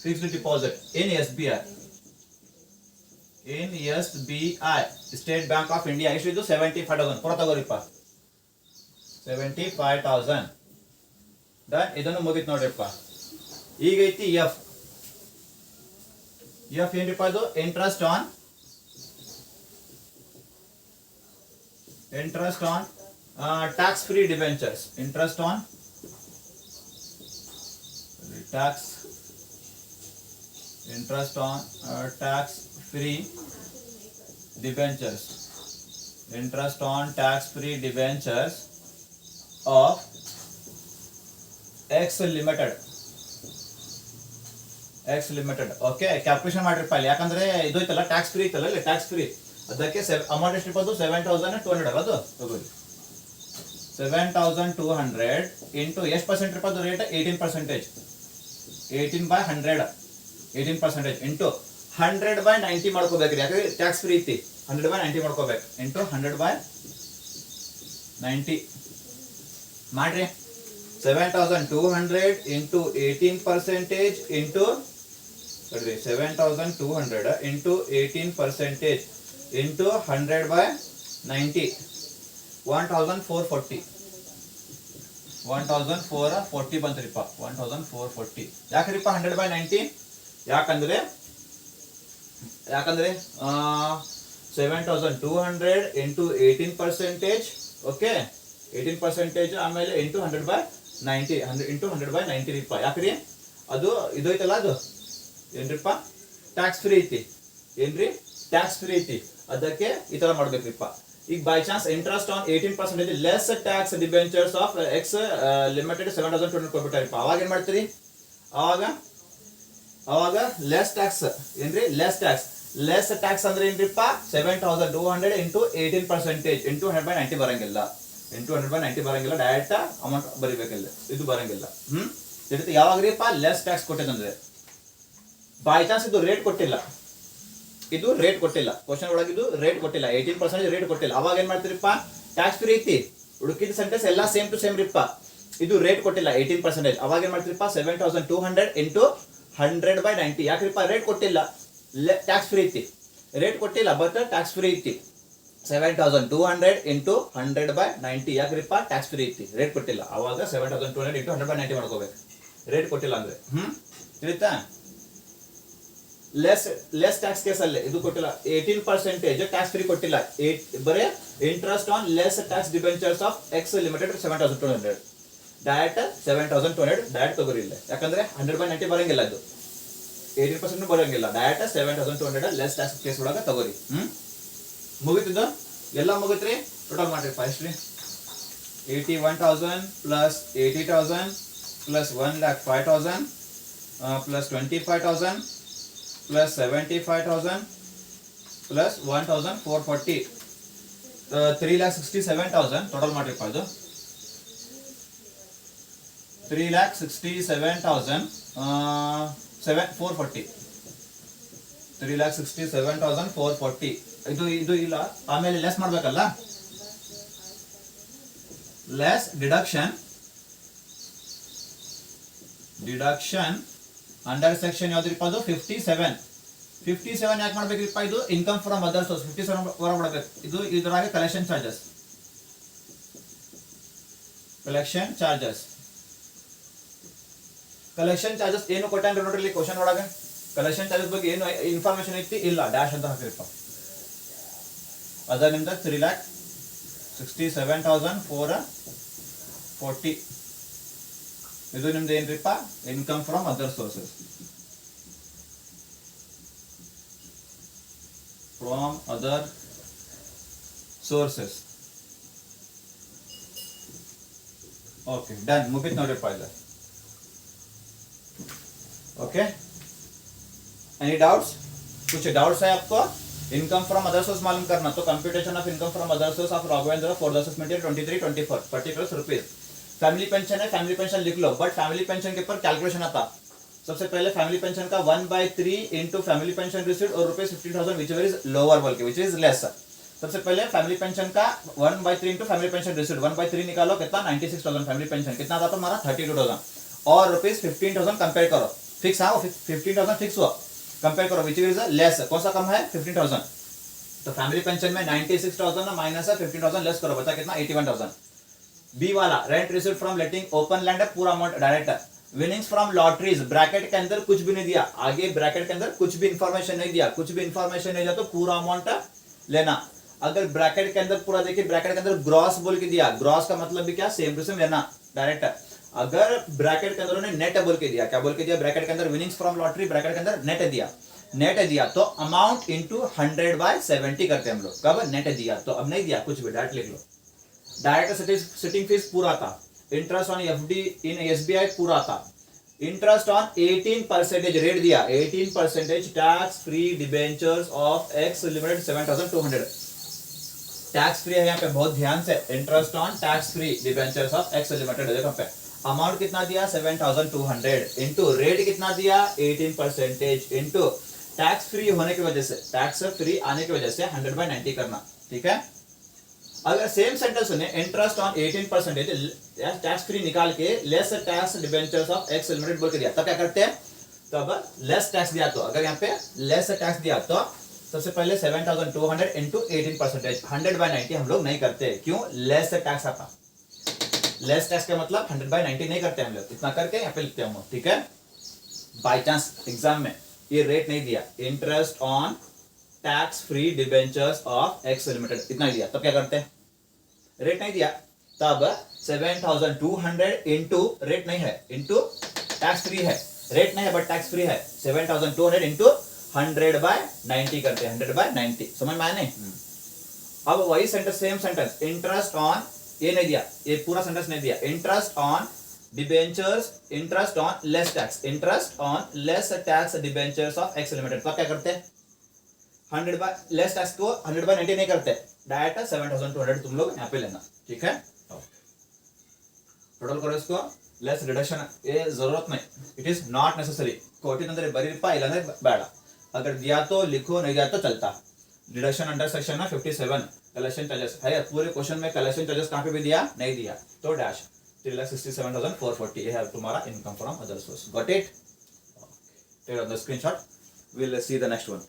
fixed deposit in SBI. In SBI, State Bank of India, ಎಷ್ಟು 75,000 ಪುರ ತಗೋರಿಪ್ಪ 75,000 ಡನ್. ಇದನ್ನು ಮುಗಿತ್ ನೋಡ್ರಿಪ್ಪ. ಈಗ ಐತಿ ಎಫ್ ಏನ್ರಿಪ್ಪ ಅದು interest on tax free debentures. Interest on tax free debentures. Interest on tax free debentures of X Limited. Okay, calculation ಮಾಡಿರಪ್ಪ ಅಲ್ಲಿ. ಯಾಕಂದ್ರೆ ಇದು ಐತಲ್ಲ ಟ್ಯಾಕ್ಸ್ ಫ್ರೀ ಐತಲ್ಲ, ಇಲ್ಲಿ ಟ್ಯಾಕ್ಸ್ ಫ್ರೀ ಅದಕ್ಕೆ ಅಮೌಂಟ್ ಎಷ್ಟು ಇರ್ಬೋದು 7,200. ಅದು ತಗೊಳ್ಳಿ 7,200 ಇಂಟು ಎಷ್ಟು ಪರ್ಸೆಂಟ್ ಇರ್ಬೋದು ರೇಟ್ 18%. 18/100 ಇಂಟು 100/90 ಮಾಡ್ಕೋಬೇಕ್ರಿ. ಯಾಕಂದ್ರೆ ಟ್ಯಾಕ್ಸ್ ಫ್ರೀ ಐತಿ. 100/90 ಮಾಡ್ಕೋಬೇಕು ಇಂಟು 100/90 ಮಾಡ್ರಿ. 7,200 ಇಂಟು 18% ಇಂಟು 7,200 ಇಂಟು 18% ಇಂಟು 100/90 1,440 ಬಂತ್ರಿಪ್ಪ. 1,440 ಯಾಕ್ರಿಪ್ಪ 100/90? ಯಾಕಂದ್ರೆ 7,200 ಇಂಟು 18%, ಓಕೆ 18% ಆಮೇಲೆ ಇಂಟು 100/90 ಇಂಟು 100/90 ರೀಪ. ಯಾಕ್ರಿ ಅದು ಇದು ಐತಲ್ಲ, ಅದು ಏನ್ರಿಪ್ಪ ಟ್ಯಾಕ್ಸ್ ಫ್ರೀ ಐತಿ. ಏನ್ರಿ ಟ್ಯಾಕ್ಸ್ ಫ್ರೀ ಐತಿ, ಅದಕ್ಕೆ ಈ ತರ ಮಾಡ್ಬೇಕ್ರಿಪ್ಪ. ಈಗ by chance interest on 18% less tax debentures of X limited 7,200 ಕೊಟ್ಬಿಟ್ಟಾರಿಪ್ಪ. ಅವಾಗ ಏನ್ ಮಾಡ್ತೀರಿ? ಅವಾಗ ಲೆಸ್ ಟ್ಯಾಕ್ಸ್ ಏನ್ರಿ ಲೆಸ್ ಟ್ಯಾಕ್ಸ್ ಅಂದ್ರೆ ಏನ್ರಿಪ್ಪ 7,200 ಇಂಟು 18% ಇಂಟು 100/90 ಬರಂಗಿಲ್ಲ. ಇಂಟು 100/90 ಬರಂಗಿಲ್ಲ, ಡೈರೆಕ್ಟ್ ಅಮೌಂಟ್ ಬರಿಬೇಕಿಲ್ಲ, ಇದು ಬರಂಗಿಲ್ಲ. ಯಾವಾಗ್ರಿಪ್ಪ ಲೆಸ್ ಟ್ಯಾಕ್ಸ್ ಕೊಟ್ಟಿದಂದ್ರೆ. ಬೈ ಚಾನ್ಸ್ ಇದು ರೇಟ್ ಕೊಟ್ಟಿಲ್ಲ, ಕ್ವಶನ್ ಒಳಗೆ ಇದು ರೇಟ್ ಕೊಟ್ಟಿಲ್ಲ, 18% ರೇಟ್ ಕೊಟ್ಟಿಲ್ಲ. ಅವಾಗ ಏನ್ ಮಾಡ್ತೀರಿಪ್ಪ? ಟ್ಯಾಕ್ಸ್ ಫ್ರೀ ಐತಿ, ಉಡುಕಿದ ಸೆಂಟೆನ್ಸ್ ಎಲ್ಲ ಸೇಮ್ ಟು ಸೇಮ್ ರಿಪ್ಪ. ಇದು ರೇಟ್ ಕೊಟ್ಟಿಲ್ಲ 18%. ಅವಾಗ ಏನ್ ಮಾಡ್ತೀರಿಪ್ಪ? 7,200 ಇಂಟು 100/90. ಯಾಕ್ರಿಪ್ಪ? ರೇಟ್ ಕೊಟ್ಟಿಲ್ಲ, ಟ್ಯಾಕ್ಸ್ ಫ್ರೀ ಐತಿ. ರೇಟ್ ಕೊಟ್ಟಿಲ್ಲ ಬಟ್ ಟ್ಯಾಕ್ಸ್ ಫ್ರೀ ಐತಿ. 7,200 ಇಂಟು 100/90 ಯಾಕ್ರಿಪ್ಪ? ಟ್ಯಾಕ್ಸ್ ಫ್ರೀ ಐತಿ, ರೇಟ್ ಕೊಟ್ಟಿಲ್ಲ. ಅವಾಗ 7,200 ಇಂಟು 100/90 ಮಾಡ್ಕೋಬೇಕು, ರೇಟ್ ಕೊಟ್ಟಿಲ್ಲ ಅಂದ್ರೆ. ತಿಳಿತಾ? ಲೆಸ್ ಟ್ಯಾಕ್ಸ್ ಕೇಸಲ್ಲಿ ಇದು ಕೊಟ್ಟಿಲ್ಲ, 18% ಟ್ಯಾಕ್ಸ್ ಫ್ರೀ ಕೊಟ್ಟಿಲ್ಲ. ಬರೇ interest on less tax debentures of X limited 7,200 direct 7,200 direct ತಗೋರಿಲ್ಲ. ಯಾಕಂದ್ರೆ 100/90 ಬರಂಗಿಲ್ಲ, ಅದು 18% ಬರಂಗಿಲ್ಲ. ಡೈರೆಕ್ಟ್ 7,200 ಲೆಸ್ ಟ್ಯಾಕ್ಸ್ ಕೇಸ್ ಒಳಗ ತಗೋರಿ. ಮುಗಿತಿದ್ದು ಎಲ್ಲ ಮುಗಿತ್ರಿ. ಟೋಟಲ್ ಮಾಡ್ರಿ first 81,000 plus 80,000 plus 1,05,000 plus 25,000 plus 75,000 plus 1,440 3,67,000 total ಮಾಡ್ರಿಪ್ಪ. ಇದು 3,67,440 3,67,440. ಇದು ಇಲ್ಲ, ಆಮೇಲೆ ಲೆಸ್ ಮಾಡ್ಬೇಕಲ್ಲ. ಲೆಸ್ ಡಿಡಕ್ಷನ್ ಅಂಡರ್ ಸೆಕ್ಷನ್ ಯಾವ್ದ್ರಿಪ್ಪ? ಅದು 57 ಯಾಕೆ ಮಾಡ್ಬೇಕ್ರಿಪ್ಪ? ಇದು ಇನ್ಕಮ್ ಫ್ರಮ್ ಅದರ್ ಸೋರ್ಸ್ 57 ಹೊರ ಮಾಡಬೇಕು. ಇದು ಇದರಾಗೆ ಕಲೆಕ್ಷನ್ ಚಾರ್ಜಸ್ ಏನು ಕೊಟ್ಟಾನ್ರಿ ನೋಡ್ರಿ ಇಲ್ಲಿ ಕ್ವಶನ್ ಒಳಗೆ. ಕಲೆಕ್ಷನ್ ಚಾರ್ಜಸ್ ಬಗ್ಗೆ ಏನು ಇನ್ಫಾರ್ಮೇಶನ್ ಐತಿ? ಇಲ್ಲ, ಡ್ಯಾಶ್ ಅಂತ ಹಾಕಿರಿಪ್ಪ. ಅದರಿಂದ 3,67,440 ಇದು ನಿಮ್ದು ಏನ್ರಿಪ್ಪ? Income from other sources. Okay done मुगित ನೋಡ್ರಿಪ್ಪ ಇದು. Okay any doubts? कुछ डाउट्स है आपको? इनकम फ्रॉम अदर सोर्स मालूम करना तो computation of income from other source of Raghavendra for the material 23-24 particular rupees. Family pension है, फैमिली पेंशन लिख लो, बट फैमिली पेंशन के ऊपर कैलकुलेशन आता. सबसे पहले फैमिली पेंशन का 1/3 इंटू फैमिली पेंशन रिसीव्ड और ₹15,000 विच इज लोअर बोल के विच इज लेस. सबसे पहले फैमिली पेंशन का 1/3 इंटू फैमिली पेंशन रिसीव्ड 1/3 निकालो कितना 96,000. फैमिली पेंशन कितना था तुम्हारा 32,000 और ₹15,000 कंपेयर करो. फिक्स हाँ 15,000 फिक्स हुआ, कंपेयर करो विच इज लेस, कौन सा कम है 15,000, तो फैमिली पेंशन में 96,000 माइनस है 15,000 लेस करो, बचा कितना 81,000। बी वाला rent received from letting open land है, पूरा अमाउंट डायरेक्ट है। विनिंग्स फ्रॉम लॉटरीज, ब्रैकेट के अंदर कुछ भी नहीं दिया, आगे ब्रैकेट के अंदर कुछ भी इंफॉर्मेशन नहीं दिया, कुछ भी इंफॉर्मेशन नहीं दिया तो पूरा अमाउंट लेना। अगर ब्रैकेट के अंदर पूरा देखिए, ब्रैकेट के अंदर ग्रॉस बोल के दिया, ग्रॉस का मतलब भी क्या सेम टू सेम लेना डायरेक्ट। अगर ब्रैकेट के अंदर उन्होंने नेट बोल के दिया, क्या बोल के दिया ब्रैकेट के अंदर, विनिंग्स फ्रॉम लॉटरी, ब्रैकेट के अंदर नेट दिया, नेट दिया तो अमाउंट इंटू 100/70 करते हैं हम लोग, कब नेट दिया तो, अब नहीं दिया कुछ भी डायरेक्ट लिख लो। डायरेक्ट सिटिंग फीस पूरा था, interest on FD in SBI पूरा था, इंटरेस्ट ऑन 18% रेट दिया, 18% tax free debentures of x limited 7,200, tax free है यहाँ पे, बहुत ध्यान से, interest on tax free debentures of x limited, देखो पे अमाउंट कितना दिया 7,200 इंटू रेट कितना दिया 18% इंटू टैक्स फ्री होने की वजह से, टैक्स फ्री आने की वजह से 100/90 करना, ठीक है। अगर सेम सेंटेंस सुने, इंटरेस्ट ऑन 18% टैक्स फ्री निकाल के less tax debentures of x limited बोल के दिया, तब क्या करते हैं, तब लेस टैक्स दिया तो, अगर यहाँ पे लेस टैक्स दिया तो सबसे पहले 7,200 इंटू 18%, 100/90 हम लोग नहीं करते, क्यों, लेस टैक्स आता, लेस टैक्स का मतलब 100/90 नहीं करते हम लोग, इतना करके यहाँ पे लिखते हैं हम, ठीक है। बाई चांस एग्जाम में ये रेट नहीं दिया, interest on tax free debentures of x limited इतना दिया, तब क्या करते हैं, रेट नहीं दिया तब 7,200 इंटू रेट नहीं है, इंटू टैक्स फ्री है, रेट नहीं है बट टैक्स फ्री है, 7,200 इंटू 100/90 करते हैं, 100/90, समझ में आया नहीं। अब वही sentence, same sentence, interest on, ये नहीं दिया, ये पूरा सेंटेंस नहीं दिया, interest on debentures, interest on less tax, interest on less tax debentures of x limited, तो क्या करते हैं 100 लेस टैक्स को 100/90 नहीं करते, डायरेक्ट 7,200 तुम लोग यहाँ पे लेना, ठीक है। टोटल करो इसको, लेस रिडक्शन ये जरूरत नहीं, इट इज नॉट नेसेसरी, कोटी अंदर बरीपा इलाने बेड़ा, अगर दिया तो लिखो, नहीं दिया तो चलता। डिडक्शन अंडर सेक्शन ना 57 कलेक्शन चार्जेस है, पूरे क्वेश्चन में कलेक्शन चार्जेस कहाँ पे भी दिया, नहीं दिया तो डैश 3,67,440 ये है तुम्हारा income from other source, got it, take on the screenshot, will see the next one.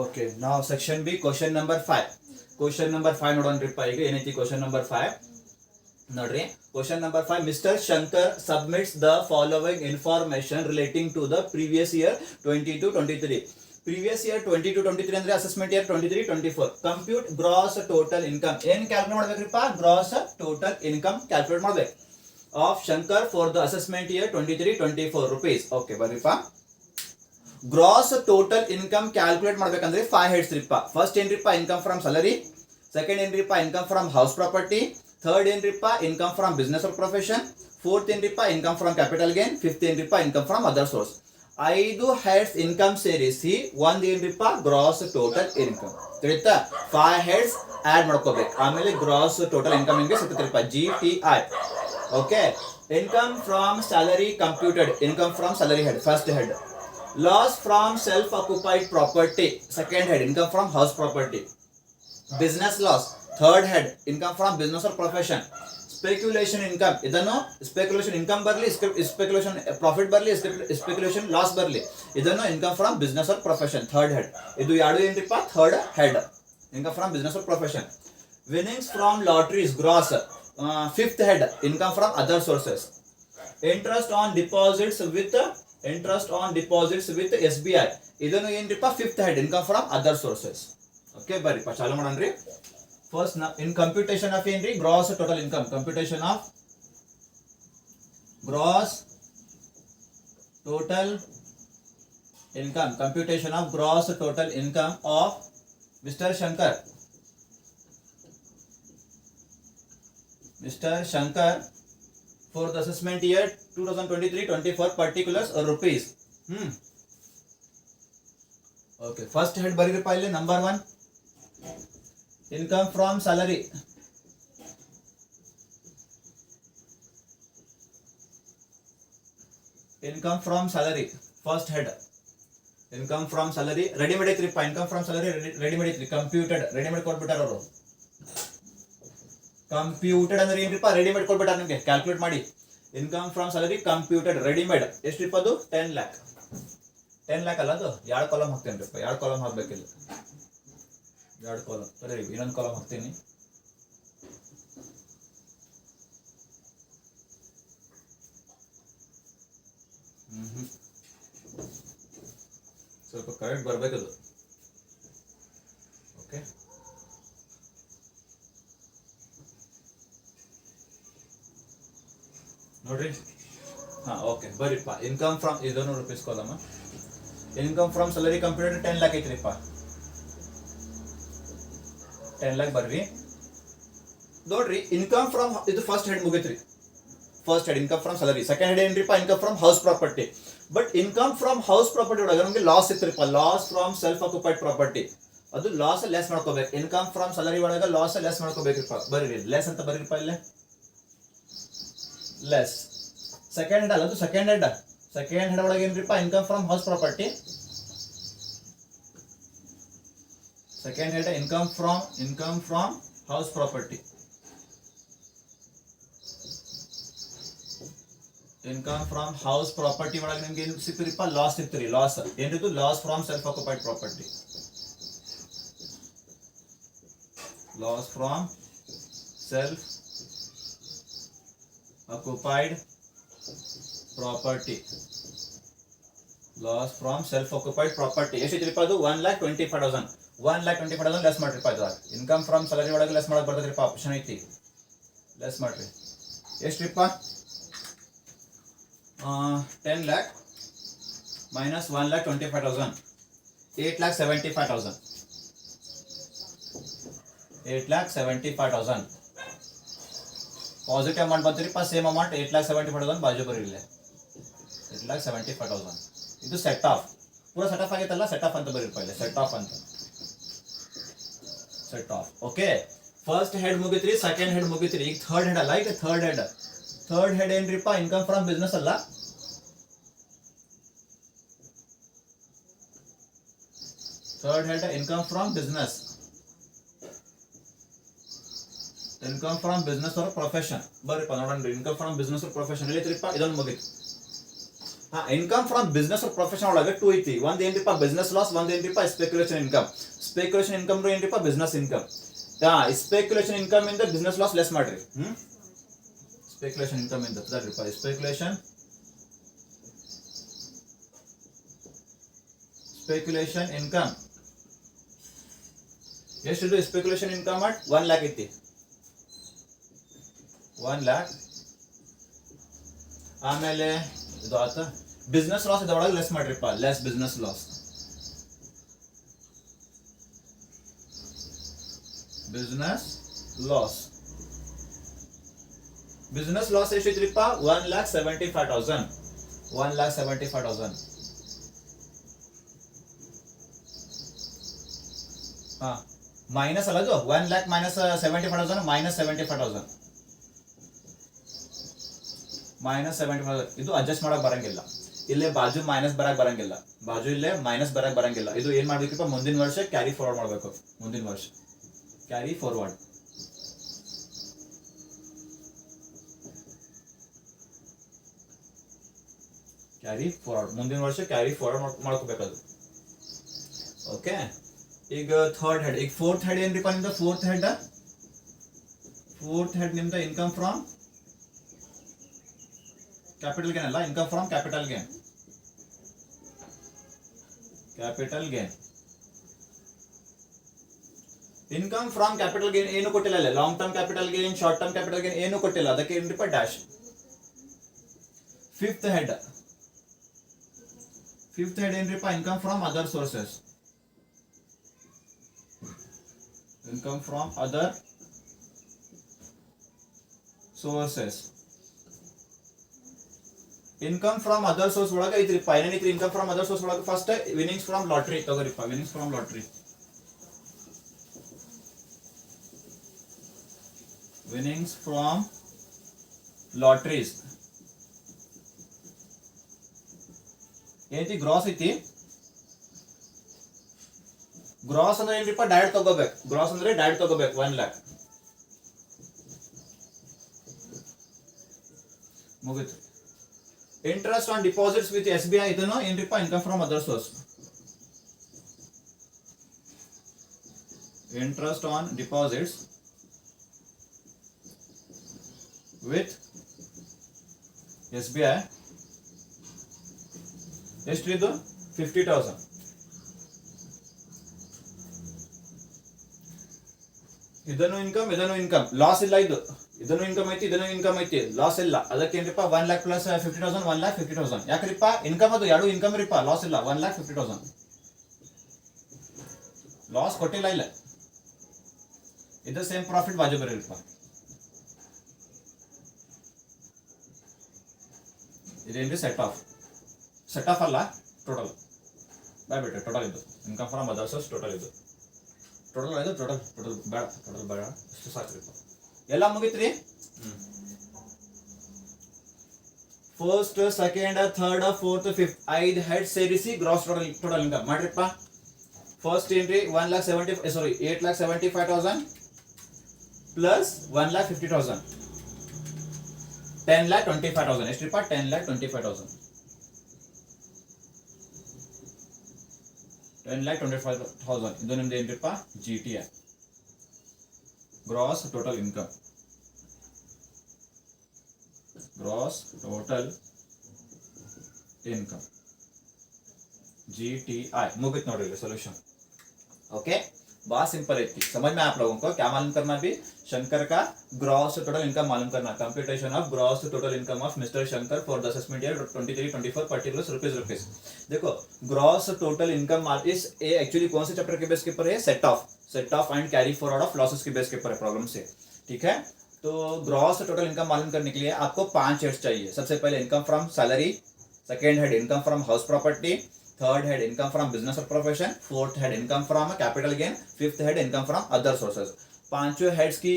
Okay, now section B, question number 5. Question number 5 ನೋಡೋಣ್ರಿಪ್ಪ, ಈಗ ಏನೈತಿ question number 5 ನೋಡ್ರಿ, question number 5, Mr. Shankar submits the following information relating to the previous year 22-23. Previous year 22-23 ಅಂದ್ರೆ assessment year 23-24. Compute gross total income. ಏನು calculate ಮಾಡಬೇಕ್ರಿಪ್ಪ, gross total income calculate ಮಾಡಬೇಕು of Shankar for the assessment year 23-24 rupees. Okay, ಬರ್ರಿಪ್ಪ, gross total income calculate ಮಾಡ್ಬೇಕಂದ್ರೆ 5 heads ರೀಪ್ಪ. First ಏನ್ರಿಪ್ಪ income from salary, second ಏನ್ರಿಪ್ಪ income from house property, third ಏನ್ರಿಪ್ಪ income from business or profession, fourth ಏನ್ರಿಪ್ಪ income from capital gain, fifth ಏನ್ರಿಪ್ಪ income from other source. 5 heads income ಸೇರಿಸಿ ಒಂದ್ ಏನ್ರಿಪ್ಪ gross total income ತಿಳಿತಾ. 5 heads add ಮಾಡ್ಕೋಬೇಕು, ಆಮೇಲೆ gross total income ನಿಮಗೆ ಸಿಗ್ತೈತ್ರಿಪ್ಪ, GTI. Okay, income from salary computed, income from salary head first head. Loss from self-occupied property, second head, income from house property. Business loss, third head, income from business or profession. Speculation income, ಇದನ್ನು speculation income ಬರಲಿ, speculation profit ಬರಲಿ, speculation loss ಬರಲಿ, ಇದನ್ನು income from business or profession, third head. ಇದು ಯಾವುದು ಏನ್ರಿಪ್ಪ, third head, income from business or profession. Winnings from lotteries, gross, fifth head, income from other sources. Interest on deposits with SBI, ಇದನ್ನು ಏನ್ರಿಪ್ಪ fifth head, income from other sources. Okay, ಬರ್ರಿಪ್ಪ ಚಾಲು ಮಾಡೋಣ್ರಿ. First in computation of ಏನ್ರಿ, gross total income, computation of gross total income, computation of gross total income of mister Shankar for the assessment year 2023-24 particulars or rupees. Okay, first head ಬರೀರಿಪ್ಪ ಇಲ್ಲಿ, number 1 income from salary, income from salary first head. Income from salary readymade ಐತ್ರಿಪ್ಪ. Income from salary readymade ಐತ್ರಿ. Computed readymade ಕೊಟ್ಬಿಟ್ಟಾರ ಅವರು. Computed ಅಂದ್ರೆ ಏನ್ರಿಪ್ಪ, readymade ಕೊಟ್ಬಿಟ್ಟಾರ ನಿಮ್ಗೆ. ಕ್ಯಾಲ್ಕುಲೇಟ್ ಮಾಡಿ. Income from salary computed readymade ಎಷ್ಟ್ರಿಪ್ಪ ಅದು? 10 lakh. 10 lakh ಅಲ್ಲ, ಅದು 2 ಕಾಲಮ್ ಹಾಕ್ತೇನ್ರಿಪ್ಪ. 2 ಕಾಲಮ್ ಹಾಕ್ಬೇಕಿಲ್ಲ, 2 ಕಾಲಮ್. ಸರಿ, ಇನ್ನೊಂದು ಕಾಲಮ್ ಹಾಕ್ತೀನಿ. ಸ್ವಲ್ಪ ಕರೆಕ್ಟ್ ಬರ್ಬೇಕದು. ಓಕೆ, ನೋಡ್ರಿ. ಹಾ, ಓಕೆ, ಬರೀಪ್ಪ. ಇನ್ಕಮ್ ಫ್ರಮ್ ಇದನ್ನು rupees column. Income from salary computed 10 lakh ಐತ್ರಿಪ್ಪ. 10 lakh ಬರ್ರಿ. ನೋಡ್ರಿ, ಇನ್ಕಮ್ ಫ್ರಮ್ ಇದು ಫಸ್ಟ್ ಹೆಡ್ ಮುಗಿತ್ರಿ. First head income from salary. Second head ಏನ್ರಿಪ್ಪ? Income from house property. But income from house property ಒಳಗೆ ನಮಗೆ ಲಾಸ್ ಇತ್ರಿಪ್ಪ. Loss from self occupied property. ಅದು ಲಾಸ್ ಲೆಸ್ ಮಾಡ್ಕೋಬೇಕು. ಇನ್ಕಮ್ ಫ್ರಮ್ ಸ್ಯಾಲರಿ ಒಳಗೆ loss less ಮಾಡ್ಕೋಬೇಕ್ರಿಪ್ಪ. ಬರೀರಿ, ಲೆಸ್ ಅಂತ ಬರೀರಿಪ್ಪ ಇಲ್ಲೇ. ಲೆಸ್ ಸೆಕೆಂಡ್ ಹೆಡ್ ಅಲ್ಲ, ಅದು ಸೆಕೆಂಡ್ ಹೆಡ್. ಸೆಕೆಂಡ್ ಹೆಡ್ ಒಳಗೆ ಏನ್ರಿಪ್ಪ? Income from house property. Second head income from house property. Income from house property ಒಳಗೆ ನಿಮ್ಗೆ ಏನು ಸಿಕ್ತಿರಿಪ್ಪ? ಲಾಸ್ ಸಿಕ್ತಿರಿ. ಲಾಸ್ ಏನಿದು? Loss from self occupied property. Loss from self occupied property. Loss from self occupied property ಎಷ್ಟಿದ್ರಿಪ್ಪ? ಅದು 1,25,000. 1,25,000 less ಮಾಡ್ರಿಪ್ಪ. ಇದು ಇನ್ಕಮ್ ಫ್ರಮ್ ಸ್ಯಾಲರಿ ಒಳಗೆ ಲೆಸ್ ಮಾಡಕ್ ಬರ್ತದ್ರಿಪ್ಪ. ಆಪ್ಷನ್ ಐತಿ, ಲೆಸ್ ಮಾಡ್ರಿ. ಎಷ್ಟ್ರಿಪ್ಪ? 10 lakh minus 1,25,000, 8,75,000. 8,75,000 positive amount ಬಂತ್ರಿಪ್ಪ. Same amount 8,75,000 ಬಾಜು ಬರೀಲ್ಲ. 8,75,000 ಇದು ಸೆಟ್ ಆಫ್. ಪೂರ ಸೆಟ್ ಆಫ್ ಆಗೈತಲ್ಲ, ಸೆಟ್ ಆಫ್ ಅಂತ ಬರೀಪ್ಪ ಇಲ್ಲ. ಸೆಟ್ ಆಫ್ ಅಂತ, set off. Okay, first head ಮುಗಿತ್ರಿ, ಸೆಕೆಂಡ್ ಹೆಡ್ ಮುಗಿತ್ರಿ. ಈಗ ಥರ್ಡ್ ಹೆಡ್ ಅಲ್ಲ, ಈಗ ಥರ್ಡ್ ಹೆಡ್. ಥರ್ಡ್ ಹೆಡ್ ಏನ್ರಿಪ್ಪ? ಇನ್ಕಮ್ ಫ್ರಮ್ ಬಿಸ್ನೆಸ್ ಅಲ್ಲ. Third head income from business. Income from business or profession. ಬರ್ರಿಪ್ಪ ನೋಡೋಣ. Income from business or profession ಎಲ್ಲಿತ್ರಿಪ್ಪ? ಇದೊಂದು ಮುಗಿತು. ಹಾ, income from business or profession ಒಳಗೆ 2 ಐತಿ. ಒಂದ್ ಏನ್ರಿಪ್ಪ? Business loss. ಒಂದ್ ಏನ್ರಿಪ್ಪ? Speculation income. ಸ್ಪೆಕ್ಯುಲೇಷನ್ ಇನ್ಕಮ್ ಏನ್ರಿಪ್ಪ? Business income. ಸ್ಪೆಕ್ಯುಲೇಷನ್ ಇನ್ಕಮ್ ಇಂದ ಬಿಸ್ನೆಸ್ ಲಾಸ್ ಲೆಸ್ ಮಾಡ್ರಿ. ಸ್ಪೆಕ್ಯುಲೇಷನ್ ಇನ್ಕಮ್ ಇಂದ ಬರ್ರಿಪ್ಪ. ಸ್ಪೆಕ್ಯುಲೇಷನ್ ಇನ್ಕಮ್ ಎಷ್ಟಿದು? ಸ್ಪೆಕ್ಯುಲೇಷನ್ ಇನ್ಕಮ್ ಅಟ್ 1 lakh ಐತಿ. 1 lakh. ಆಮೇಲೆ ಇದು ಆತ. ಬಿಸ್ನೆಸ್ ಲಾಸ್ ಇದೊಳಗೆ ಲೆಸ್ ಮಾಡ್ರಿಪ್ಪ. Less business loss. Business loss. Business loss ಎಷ್ಟಿದ್ರಿಪ್ಪ? 1,75,000. 1,75,000. ಹಾ, ಮೈನಸ್ ಅಲ್ಲ ಅದು. 1 lakh minus 75,000 minus 75,000. minus 75,000 ಇದು ಅಡ್ಜಸ್ಟ್ ಮಾಡಕ್ ಬರಂಗಿಲ್ಲ. ಇಲ್ಲೇ ಬಾಜು ಮೈನಸ್ ಬರಕ್ ಬರಂಗಿಲ್ಲ. ಬಾಜು ಇಲ್ಲೇ ಮೈನಸ್ ಬರಕ್ ಬರಂಗಿಲ್ಲ. ಇದು ಏನ್ ಮಾಡ್ಬೇಕಪ್ಪ? ಮುಂದಿನ ವರ್ಷ ಕ್ಯಾರಿ ಫಾರ್ವರ್ಡ್ ಮಾಡ್ಬೇಕು. ಮುಂದಿನ ವರ್ಷ ಕ್ಯಾರಿ ಫಾರ್ವರ್ಡ್. ಕ್ಯಾರಿ ಫಾರ್ವರ್ಡ್ ಮುಂದಿನ ವರ್ಷ ಕ್ಯಾರಿ ಫಾರ್ವರ್ಡ್ ಮಾಡ್ಕೋಬೇಕದು. ಓಕೆ, ಈಗ ಥರ್ಡ್ ಹೆಡ್. ಈಗ ಫೋರ್ತ್ ಹೆಡ್ ಏನ್ರಿಪ್ಪ ನಿಮ್ದು? ಫೋರ್ತ್ ಹೆಡ್ ನಿಮ್ದು ಇನ್ಕಮ್ ಫ್ರಮ್ ಕ್ಯಾಪಿಟಲ್ ಗೇನ್ ಅಲ್ಲ, income from capital gain. Income from capital gain ಏನು ಕೊಟ್ಟಿಲ್ಲ. ಅಲ್ಲ, long term capital gain, short term capital gain ಏನು ಕೊಟ್ಟಿಲ್ಲ. ಅದಕ್ಕೆ ಏನ್ರಿಪ್ಪ? ಡ್ಯಾಶ್. ಫಿಫ್ತ್ ಹೆಡ್ ಏನ್ರಿಪ್ಪ? Income from other sources. Income from other sources. Income from other source ಒಳಗೆ ಐತ್ರಿಪ್ಪ. ಏನೇನೈತ್ರಿ ಇನ್ಕಮ್ ಫ್ರಮ್ ಅದರ್ ಸೋರ್ಸ್ ಒಳಗೆ? ಫಸ್ಟ್ ವಿನಿಂಗ್ಸ್ ಫ್ರಮ್ ಲಾಟ್ರಿ ತಗೋರಿಪ್ಪ. Winnings from lottery. Winnings from lotteries ಏನೈತಿ? ಗ್ರಾಸ್ ಐತಿ. ಗ್ರಾಸ್ ಅಂದ್ರೆ ಏನ್ರಿಪ್ಪ ಡೈರೆಕ್ಟ್ ತಗೋಬೇಕು, ಗ್ರಾಸ್ ಅಂದ್ರೆ ಡೈರೆಕ್ಟ್ ತಗೋಬೇಕು 1 lakh ಮುಗಿತು. Interest on deposits with SBI ಇದನ್ನು ಏನ್ರಿಪ್ಪ income from other source. Interest on deposits with SBI ಎಷ್ಟು ಇದು 50,000. ಇದನ್ನು ಇನ್ಕಮ್ ಇದನ್ನು ಇನ್ಕಮ್, ಲಾಸ್ ಇಲ್ಲ. ಇದನ್ನು ಇನ್ಕಮ್ ಐತಿ, ಇದನ್ನು ಇನ್ಕಮ್ ಐತಿ, ಲಾಸ್ ಇಲ್ಲ. ಅದಕ್ಕೆ ಏನ್ರಿಪ್ಪ 1 lakh ಪ್ಲಸ್ 50,000 1,50,000. ಯಾಕ್ರಿಪ್ಪ ಇನ್ಕಮ್ ಅದು ಎರಡು ಇನ್ಕಮ್ ರೀಪ್ಪ, ಲಾಸ್ ಇಲ್ಲ. 1,50,000 ಲಾಸ್ ಕೊಟ್ಟಿಲ್ಲ ಇಲ್ಲ. ಇದು ಸೇಮ್ ಪ್ರಾಫಿಟ್ ಬಾಜು ಬರೀರಿಪ್ಪ. ಇದೇನ್ರಿ ಸೆಟ್ ಆಫ್, ಸೆಟ್ ಆಫ್ ಅಲ್ಲ ಟೋಟಲ್ ಬಾಯ್ಬಿಟ್ರೆ ಟೋಟಲ್ ಇದು income from other source. Total ಇದು ಟೋಟಲ್ ಇದು ಟೋಟಲ್ ಟೋಟಲ್ ಬೇಡ, ಟೋಟಲ್ ಬೇಡ, ಇಷ್ಟು ಸಾಕ್ರಿಪ್ಪ. ಎಲ್ಲ ಮುಗಿತ್ರಿ. First second third fourth fifth 5 head ಸೇರಿಸಿ ಗ್ರಾಸ್ ಟೋಟಲ್ ಇನ್ಕಮ್ ಮಾಡ್ರಿಪ್ಪ. ಫಸ್ಟ್ ಏನ್ರಿ 8,75,000 ಪ್ಲಸ್ 1,50,000 10,25,000. ಎಷ್ಟ್ರಿಪ್ಪ 10,25,000. 10,25,000 ಇದು ನಿಮ್ದು ಏನ್ರಿಪ್ಪ GTI gross total income. Gross total income GTI मुगित नोड्री सोल्यूशन. ओके बहुत सिंपल है, समझ में आप लोगों को. क्या मालूम करना भी, शंकर का ग्रॉस टोटल इनकम मालूम करना. Computation of gross total income of mister Shankar for the assessment year 23-24 particular rupees. देखो ग्रॉस टोटल इनकम इस एक्चुअली कौन से चैप्टर के बेस के ऊपर है, set of and carry forward of losses के बेस के ऊपर है प्रॉब्लम से. ठीक है, तो ग्रॉस टोटल इनकम मालूम करने के लिए आपको 5 हेड्स चाहिए. सबसे पहले income from salary, second head income from house property, third head income from business और profession, fourth head income from capital gain, fifth head income from other sources. पांचों हेड्स की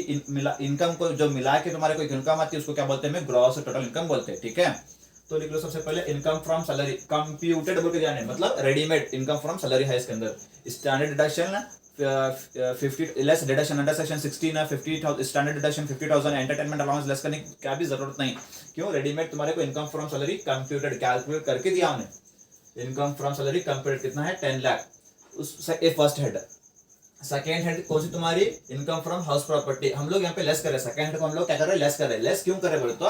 इनकम को जो मिला के तुम्हारे को इनकम आती है उसको क्या बोलते हैं, ग्रॉस टोटल इनकम बोलते हैं. ठीक है, तो लिख लो सबसे पहले इनकम फ्रॉम सैलरी कंप्यूटेड बोल के जाने, मतलब रेडीमेड इनकम फ्रॉम सैलरी है. इसके अंदर standard deduction 50 less deduction under section 16 50,000 standard deduction 50,000 entertainment allowance less करने की क्या भी जरूरत नहीं. क्यों, रेडीमेड तुम्हारे को income from salary computed calculate करके दिया हमने. इनकम फ्रॉम सैलरी कंप्यूटेड कितना है 10 लाख. उस फर्स्ट हेड. सेकेंड हेड कौन सी तुम्हारी, इनकम फ्रॉम हाउस प्रॉपर्टी. हम लोग यहाँ पे लेस कर रहे हैं, सेकेंड हेड को हम लोग क्या कर रहे हैं, लेस कर रहे हैं. लेस क्यों कर रहे हैं बोले तो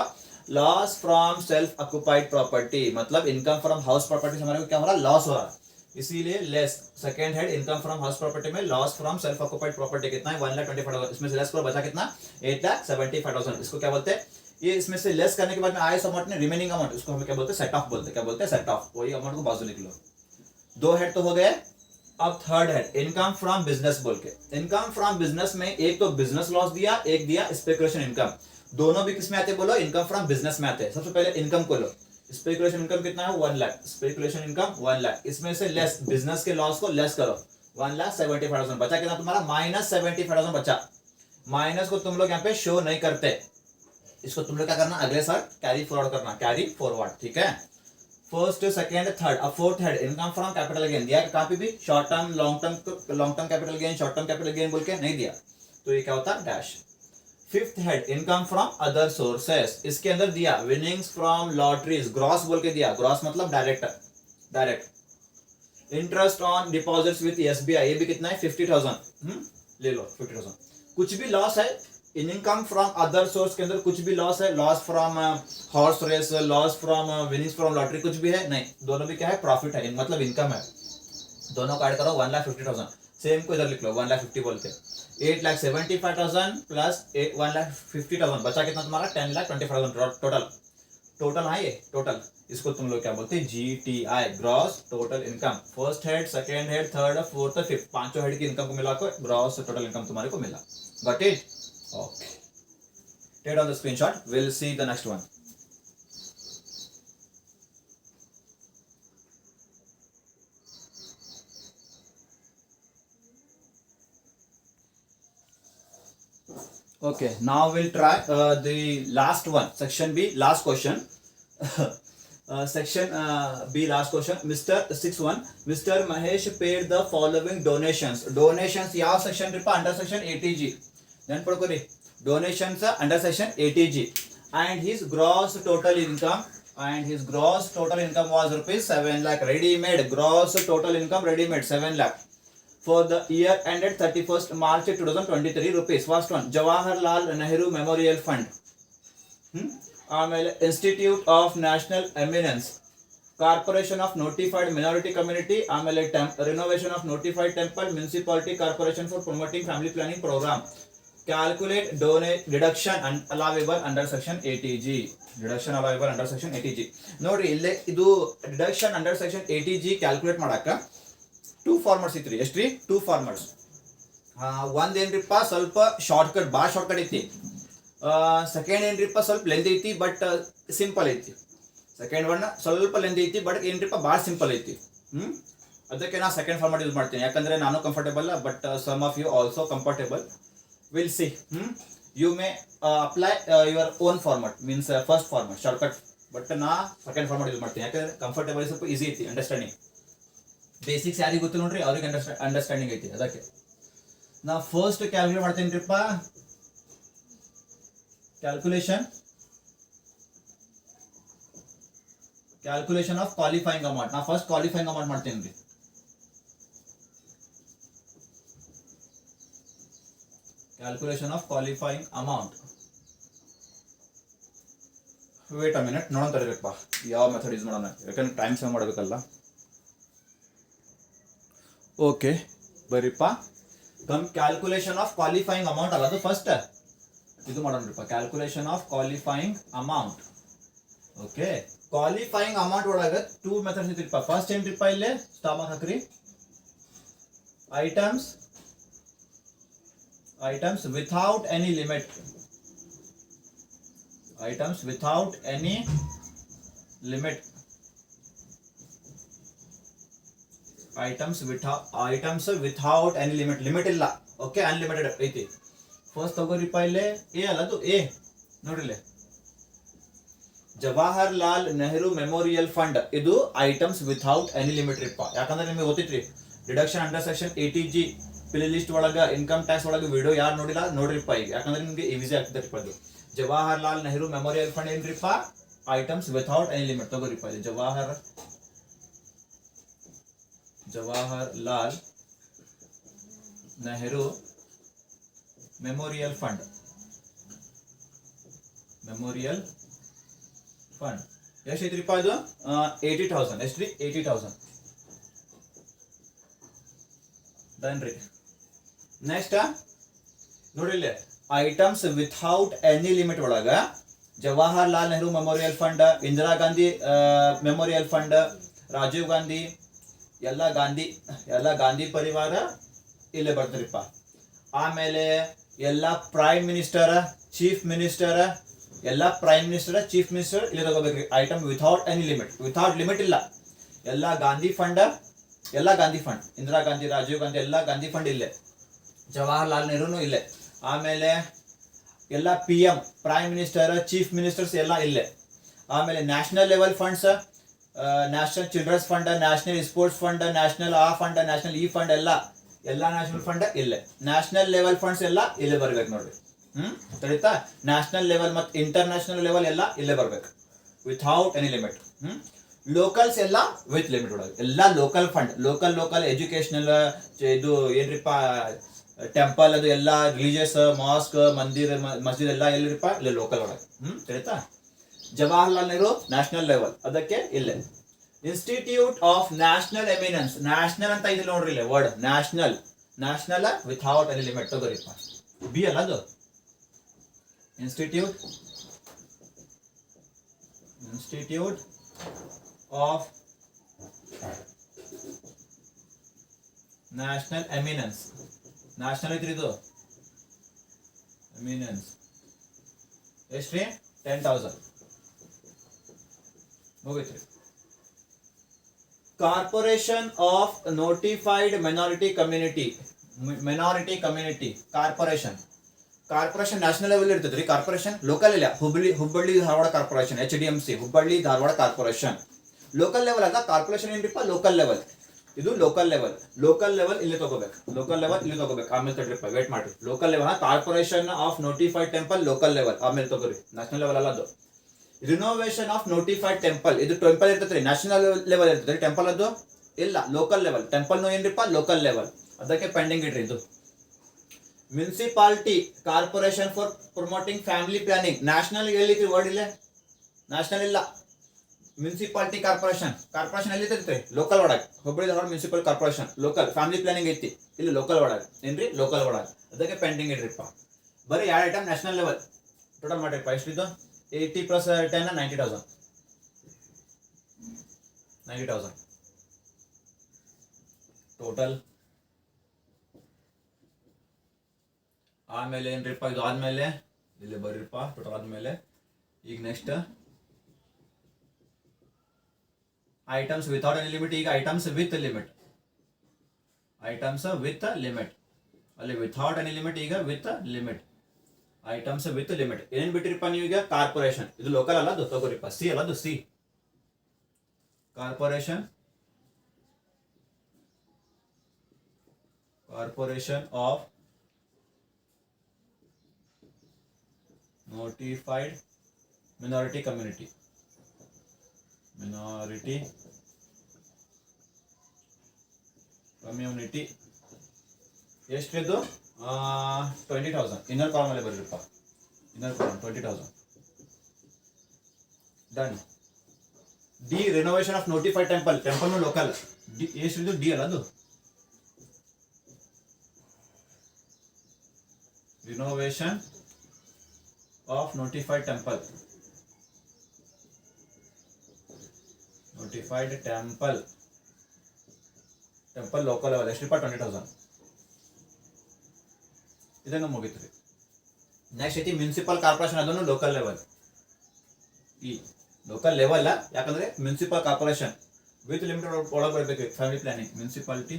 loss from self occupied property, मतलब इनकम फ्रॉम हाउस प्रॉपर्टी से हमारे को क्या हो रहा है, लॉस हो रहा है, इसीलिए less. Second head income from house property में loss from self occupied property कितना है 1,25,000. इसमें से लेस करो बचा कितना 8,75,000. इसको क्या बोलते हैं, ये इसमें से लेस करने के बाद में आए अमाउंट ने रिमेनिंग अमाउंट, उसको हम क्या बोलते हैं, सेट ऑफ बोलते हैं. क्या बोलते हैं, सेट ऑफ. वही अमाउंट को बाजू लिख लो. 2 हेड तो हो गए. अब third head income from business बोल के. इनकम फ्रॉम बिजनेस में एक तो बिजनेस लॉस दिया, एक दिया स्पेकुलेशन इनकम. दोनों भी किस में आते बोलो, इनकम फ्रॉम बिजनेस में आते हैं. सबसे पहले इनकम को लो. स्पेकुलेशन इनकम कितना है 1 लाख. Speculation income 1 lakh. इसमें से लेस बिजनेस के लॉस को लेस करो 1,75,000. बचा कितना तुम्हारा -75,000 बचा. माइनस को तुम लोग यहाँ पे शो नहीं करते, इसको तुम लोग क्या करना, अगले साल कैरी फॉरवर्ड करना, कैरी फॉरवर्ड. ठीक है, फर्स्ट सेकेंड थर्ड. अब fourth head income from capital gain दिया कहाँ पे भी, short term long term capital gain, short term capital gain बोल के नहीं दिया, तो ये क्या होता है dash. Fifth head income from other sources. इसके अंदर दिया विनिंग्स फ्रॉम लॉटरीज, ग्रॉस बोल के दिया. ग्रॉस मतलब direct. Interest on deposits with SBI, ये भी कितना है 50,000. ले लो 50,000. कुछ भी लॉस है इनकम फ्रॉम अदर सोर्स के अंदर, कुछ भी लॉस है, loss from horse race, loss from winnings from lottery, कुछ भी है नहीं. दोनों भी क्या है, प्रॉफिट है, मतलब इनकम है. दोनों को ऐड करो 1,50,000. सेम को इधर लिख लो 1,50,000 बोलते. 8,75,000 प्लस 1,50,000 बचा कितना तुम्हारा 10,25,000 टोटल है ये टोटल. इसको तुम लोग क्या बोलते हैं, GTI gross total income. First head, second head, third, fourth, fifth, पांचों हेड की इनकम को मिलाकर ग्रॉस टोटल इनकम तुम्हारे को मिला. Got it? Okay, take on the screenshot. Will see the next one. Okay, now we'll try the last one, section B, last question. Section B, last question. Mr. 6-1. Mr. Mahesh paid the following donations. Donations ಯಾವ section ರೀಪ? Under section 80G. ನೆನ್ಪಡ್ಕೊರಿ, donations under section 80G. And his gross total income was rupees 7 lakh. Ready-made gross total income, ready-made 7 lakh. For the year ended 31st March 2023 rupees. First one, Jawaharlal Nehru Memorial Fund. ಆಮೇಲೆ institute of national eminence, corporation of notified minority community, ಆಮೇಲೆ renovation of notified temple, municipality corporation for promoting family planning programme. Calculate donation allowable under section 80G. Deduction allowable under section 80G. ನೋಡ್ರಿ, ಇಲ್ಲೇ ಇದು deduction under section 80G calculate ಮಾಡಾಕ 2 ಫಾರ್ಮಟ್ಸ್ ಇತ್ರಿ. ಎಷ್ಟ್ರಿ? 2 ಫಾರ್ಮಟ್ಸ್. ಒಂದೇನ್ರಿಪ್ಪ ಸ್ವಲ್ಪ shortcut, ಭಾಳ shortcut ಐತಿ. ಸೆಕೆಂಡ್ ಏನ್ರಿಪ್ಪ ಸ್ವಲ್ಪ ಲೆಂತ್ ಐತಿ ಬಟ್ ಸಿಂಪಲ್ ಐತಿ. ಸೆಕೆಂಡ್ ಒನ್ ಸ್ವಲ್ಪ ಲೆಂತ್ ಐತಿ ಬಟ್ ಏನ್ರಿಪ್ಪ ಭಾಳ ಸಿಂಪಲ್ ಐತಿ. ಅದಕ್ಕೆ ನಾ ಸೆಕೆಂಡ್ ಫಾರ್ಮಟ್ ಯೂಸ್ ಮಾಡ್ತೀನಿ, ಯಾಕಂದ್ರೆ ನಾನು comfortable, but some of you also comfortable. Will see. You may apply your own format, means first format shortcut, but ನಾ ಸೆಕೆಂಡ್ ಫಾರ್ಮಟ್ ಯೂಸ್ ಮಾಡ್ತೀನಿ, ಯಾಕಂದ್ರೆ ಕಂಫರ್ಟೇಬಲ್ ಸ್ವಲ್ಪ ಈಸಿ ಐತಿ ಅಂಡರ್ಸ್ಟ್ಯಾಂಡಿಂಗ್. ಬೇಸಿಕ್ಸ್ ಯಾರಿಗೆ ಗೊತ್ತು ನೋಡ್ರಿ, ಅವ್ರಿಗೆ ಅಂಡರ್ಸ್ಟ್ಯಾಂಡಿಂಗ್ ಐತಿ. ಅದಕ್ಕೆ ನಾ ಫಸ್ಟ್ ಕ್ಯಾಲ್ಕುಲೇಟ್ ಮಾಡ್ತೀನಿ ರೀಪ್ಪ. Calculation of qualifying amount. ನಾ ಫಸ್ಟ್ ಕ್ವಾಲಿಫೈಯಿಂಗ್ ಅಮೌಂಟ್ ಮಾಡ್ತೀನಿ ರೀ. Calculation of qualifying amount. Wait a minute, ನೋಡೋಣ ತಡೀರಪ್ಪ ಯಾವ ಮೆಥಡ್ ಯೂಸ್ ಮಾಡೋಣ, ಯಾಕಂದ್ರೆ ಟೈಮ್ ಸೇವ್ ಮಾಡಬೇಕಲ್ಲ. ಓಕೆ ಬರೀಪ್ಪ, ಕ್ಯಾಲ್ಕುಲೇಷನ್ ಆಫ್ ಕ್ವಾಲಿಫೈಯಿಂಗ್ ಅಮೌಂಟ್ ಅಲ್ಲ, ಅದು ಫಸ್ಟ್ ಇದು ಮಾಡೋಣ್ರಿಪ್ಪ. Calculation of qualifying amount. Okay, qualifying amount ಒಳಗೆ 2 ಮೆಥಡ್ಸ್ ಇದ್ರಿಪ್ಪ. ಫಸ್ಟ್ ಏನ್ರಿಪ್ಪ, ಇಲ್ಲೇ ಸ್ಟಾಪ್ ಹಾಕ್ರಿ. Items without any limit. Items without any limit. Items without any limit. Limit ಇಲ್ಲ. ಓಕೆ, ಅನ್ಲಿಮಿಟೆಡ್ ಐತಿ. ಫಸ್ಟ್ ತಗೋರಿಪ್ಪ, ಇಲ್ಲೇ ಎ ಅಲ್ಲ, ಅದು ಎ ನೋಡ್ರಿಲ್ಲ, ಜವಾಹರ್ಲಾಲ್ ನೆಹರು ಮೆಮೋರಿಯಲ್ ಫಂಡ್. ಇದು ಐಟಮ್ಸ್ ವಿಥೌಟ್ ಎನಿ ಲಿಮಿಟ್ ರೀಪ್ಪ. ಯಾಕಂದ್ರೆ ನಿಮಗೆ ಗೊತ್ತಿತ್ರಿ, deduction under section 80G playlist ಒಳಗ ಇನ್ಕಮ್ ಟ್ಯಾಕ್ಸ್ ಒಳಗೆ ವಿಡಿಯೋ ಯಾರು ನೋಡಿಲ್ಲ ನೋಡ್ರಿಪ್ಪ ಈಗ, ಯಾಕಂದ್ರೆ ನಿಮ್ಗೆ ಈಸಿ ಆಗ್ತದೆ. ಅದು ಜವಾಹರ್ಲಾಲ್ ನೆಹರು ಮೆಮೋರಿಯಲ್ ಫಂಡ್ ಏನ್ರಿಪ್ಪ? Items without any limit. ತಗೋರಿಪ್ಪ, ಇಲ್ಲಿ ಜವಾಹರ್ಲಾಲ್ ನೆಹರು ಮೆಮೋರಿಯಲ್ ಫಂಡ್. ಎಷ್ಟು ಐತ್ರಿಪ್ಪ ಇದು? 80,000. ಎಷ್ಟ್ರಿ? 80,000. ಡನ್ ರೀ. ನೆಕ್ಸ್ಟ್ ನೋಡ್ರಿ, ಐಟಮ್ಸ್ ವಿಥೌಟ್ ಎನಿ ಲಿಮಿಟ್ ಒಳಗ Jawaharlal Nehru memorial fund, Indira Gandhi memorial fund, Rajiv Gandhi, ಎಲ್ಲ ಗಾಂಧಿ ಪರಿವಾರ ಇಲ್ಲೇ ಬರ್ತಾರಿಪ್ಪ. ಆಮೇಲೆ ಎಲ್ಲ ಪ್ರೈಮ್ ಮಿನಿಸ್ಟರ್, ಚೀಫ್ ಮಿನಿಸ್ಟರ್ ಇಲ್ಲಿ ತಗೋಬೇಕ್ರಿ. Item without any limit. Without limit ಇಲ್ಲ. ಎಲ್ಲ ಗಾಂಧಿ ಫಂಡ್, ಇಂದಿರಾ ಗಾಂಧಿ, ರಾಜೀವ್ ಗಾಂಧಿ, ಎಲ್ಲ ಗಾಂಧಿ ಫಂಡ್ ಇಲ್ಲೇ. ಜವಾಹರ್ಲಾಲ್ ನೆಹರುನು ಇಲ್ಲೇ. ಆಮೇಲೆ ಎಲ್ಲ PM, prime minister, chief ministers ಎಲ್ಲ ಇಲ್ಲೇ. ಆಮೇಲೆ national level funds, national children's fund, national sports fund, national ಆ ಫಂಡ್, ನ್ಯಾಷನಲ್ ಈ ಫಂಡ್, ಎಲ್ಲ ನ್ಯಾಷನಲ್ ಫಂಡ್ ಇಲ್ಲೇ. ನ್ಯಾಷನಲ್ ಲೆವೆಲ್ ಫಂಡ್ಸ್ ಎಲ್ಲ ಇಲ್ಲೇ ಬರ್ಬೇಕು ನೋಡ್ರಿ. ತಿಳಿತಾ? ನ್ಯಾಷನಲ್ ಲೆವೆಲ್ ಮತ್ತು ಇಂಟರ್ನ್ಯಾಷನಲ್ ಲೆವೆಲ್ ಎಲ್ಲ ಇಲ್ಲೇ ಬರ್ಬೇಕು ವಿಥೌಟ್ ಎನಿ ಲಿಮಿಟ್. ಲೋಕಲ್ಸ್ ಎಲ್ಲ ವಿತ್ ಲಿಮಿಟ್ ಒಳಗೆ. ಎಲ್ಲ ಲೋಕಲ್ ಫಂಡ್, ಲೋಕಲ್ ಎಜುಕೇಶನಲ್, ಇದು ಏನ್ರಿಪ್ಪ ಟೆಂಪಲ್, ಅದು ಎಲ್ಲ ರಿಲಿಜಿಯಸ್, ಮಾಸ್ಕ್, ಮಸ್ಜಿದ್ ಎಲ್ಲ ಎಲ್ಲಿರಿಪ್ಪ? ಇಲ್ಲ ಲೋಕಲ್ ಒಳಗೆ. ತಿಳಿತಾ? ಜವಾಹರ್ಲಾಲ್ ನೆಹರು ನ್ಯಾಷನಲ್ ಲೆವೆಲ್, ಅದಕ್ಕೆ ಇಲ್ಲೇ. Institute of national eminence. National ಅಂತ ಇದೆ ನೋಡ್ರಿ ಇಲ್ಲಿ word, national without any limit. ತಗೋರಿಪ್ಪ, ಬಿ ಅಲ್ಲ ಅದು. Institute of national eminence. National ಐತ್ರಿ ಇದು. ಎಮಿನೆನ್ಸ್ ಎಷ್ಟ್ರಿ? 10,000. ಮುಗಿತ್ರಿ. Corporation of notified minority community. Corporation corporation national level ಇರ್ತೈತ್ರಿ, ಕಾರ್ಪೊರೇಷನ್ ಲೋಕಲ್ ಇಲ್ಲ. Hubballi Dharwad corporation, HDMC Hubballi Dharwad corporation. Local level ಅಲ್ಲ, ಕಾರ್ಪೊರೇಷನ್ ಏನ್ರಿಪ್ಪ ಲೋಕಲ್ ಲೆವೆಲ್. ಇದು ಲೋಕಲ್ ಲೆವೆಲ್. ಲೋಕಲ್ ಲೆವೆಲ್ ಇಲ್ಲಿ ತಗೋಬೇಕು, ಲೋಕಲ್ ಲೆವೆಲ್ ಇಲ್ಲಿ ತಗೋಬೇಕು. ಆಮೇಲೆ ತಡ್ರಿಪ್ಪ ವೇಟ್ ಮಾಡ್ರಿ. Local level corporation of notified temple local level, ಆಮೇಲೆ ತಗೋರಿ. ನ್ಯಾಷನಲ್ ಲೆವೆಲ್ ಅಲ್ಲ ಅದು. ರಿನೋವೇಷನ್ ಆಫ್ ನೋಟಿಫೈಡ್ ಟೆಂಪಲ್, ಇದು ಟೆಂಪಲ್ ಇರ್ತೈತ್ರಿ, ನ್ಯಾಷನಲ್ ಲೆವೆಲ್ ಇರ್ತೈತ್ರಿ. ಟೆಂಪಲ್ ಅದು ಇಲ್ಲ, ಲೋಕಲ್ ಲೆವೆಲ್. ಟೆಂಪಲ್ ಏನ್ರಿಪ್ಪ ಲೋಕಲ್ ಲೆವೆಲ್, ಅದಕ್ಕೆ ಪೆಂಡಿಂಗ್ ಇಡ್ರಿ ಇದು. Municipality corporation for promoting family planning. National ಎಲ್ಲಿದ್ರಿ ವರ್ಡ್ ಇಲ್ಲ, ನ್ಯಾಷನಲ್ ಇಲ್ಲ. ಮುನ್ಸಿಪಾಲಿಟಿ ಕಾರ್ಪೊರೇಷನ್, ಕಾರ್ಪೊರೇಷನ್ ಎಲ್ಲಿ ಇರ್ತೈತಿ ಲೋಕಲ್ ಒಳಗೆ. Hubballi Dharwad municipal corporation local. Family planning ಐತಿ ಇಲ್ಲಿ ಲೋಕಲ್ ಒಳಗೆ. ಏನ್ರಿ ಲೋಕಲ್ ಒಳಗೆ, ಅದಕ್ಕೆ ಪೆಂಡಿಂಗ್ ಇಡ್ರಿಪ್ಪ. ಬರೀ 2 ಐಟಮ್ ನ್ಯಾಷನಲ್ ಲೆವೆಲ್. ಟೋಟಲ್ ಮಾಡಿರಿಪ್ಪ ಎಷ್ಟಿದ್ದು, 80 + 10 90,000. 90,000 ಟೋಟಲ್. ಆಮೇಲೆ ಏನ್ರಿಪ್ಪ, ಇದು ಆದ್ಮೇಲೆ ಇಲ್ಲಿ ಬರ್ರಿಪ್ಪ ಟೋಟಲ್ ಆದ್ಮೇಲೆ. ಈಗ next items without any limit. ಈಗ items with limit, items with limit. ಅಲ್ಲಿ ವಿತೌಟ್ ಎನಿ ಲಿಮಿಟ್, ಈಗ with limit. Items with limit. ಏನ್ ಬಿಟ್ಟಿರಿಪ್ಪ ನೀವು ಈಗ, ಕಾರ್ಪೊರೇಷನ್. ಇದು ಲೋಕಲ್ ಅಲ್ಲ, ಅದು ತಗೋರಿಪ್ಪ. ಸಿ ಅಲ್ಲ, ಅದು C. Corporation, corporation of notified minority community, minority community. ಎಷ್ಟಿದ್ದು 20,000. ಇನ್ನರ್ ಕಾಲಮ್ ಅಲ್ಲಿ ಬರೀರಪ್ಪ, inner column 20,000. Done. D renovation of notified temple, temple local. D ಎಷ್ಟಿದ್ದು, ಡಿ ಅಲ್ಲ ಅದು. Renovation of notified temple, notified temple, temple local level ಎಷ್ಟಿಪ್ಪ 20,000. ಇದನ್ನು ಮುಗಿತ್ರಿ. Next ಐತಿ ಮುನ್ಸಿಪಲ್ ಕಾರ್ಪೊರೇಷನ್, ಅದನ್ನು ಲೋಕಲ್ ಲೆವೆಲ್. ಈ ಲೋಕಲ್ ಲೆವೆಲ್ ಯಾಕಂದ್ರೆ ಮುನ್ಸಿಪಲ್ ಕಾರ್ಪೊರೇಷನ್ ವಿತ್ ಲಿಮಿಟೆಡ್ ಒಳಗೆ ಬರಬೇಕು. Family planning, municipality,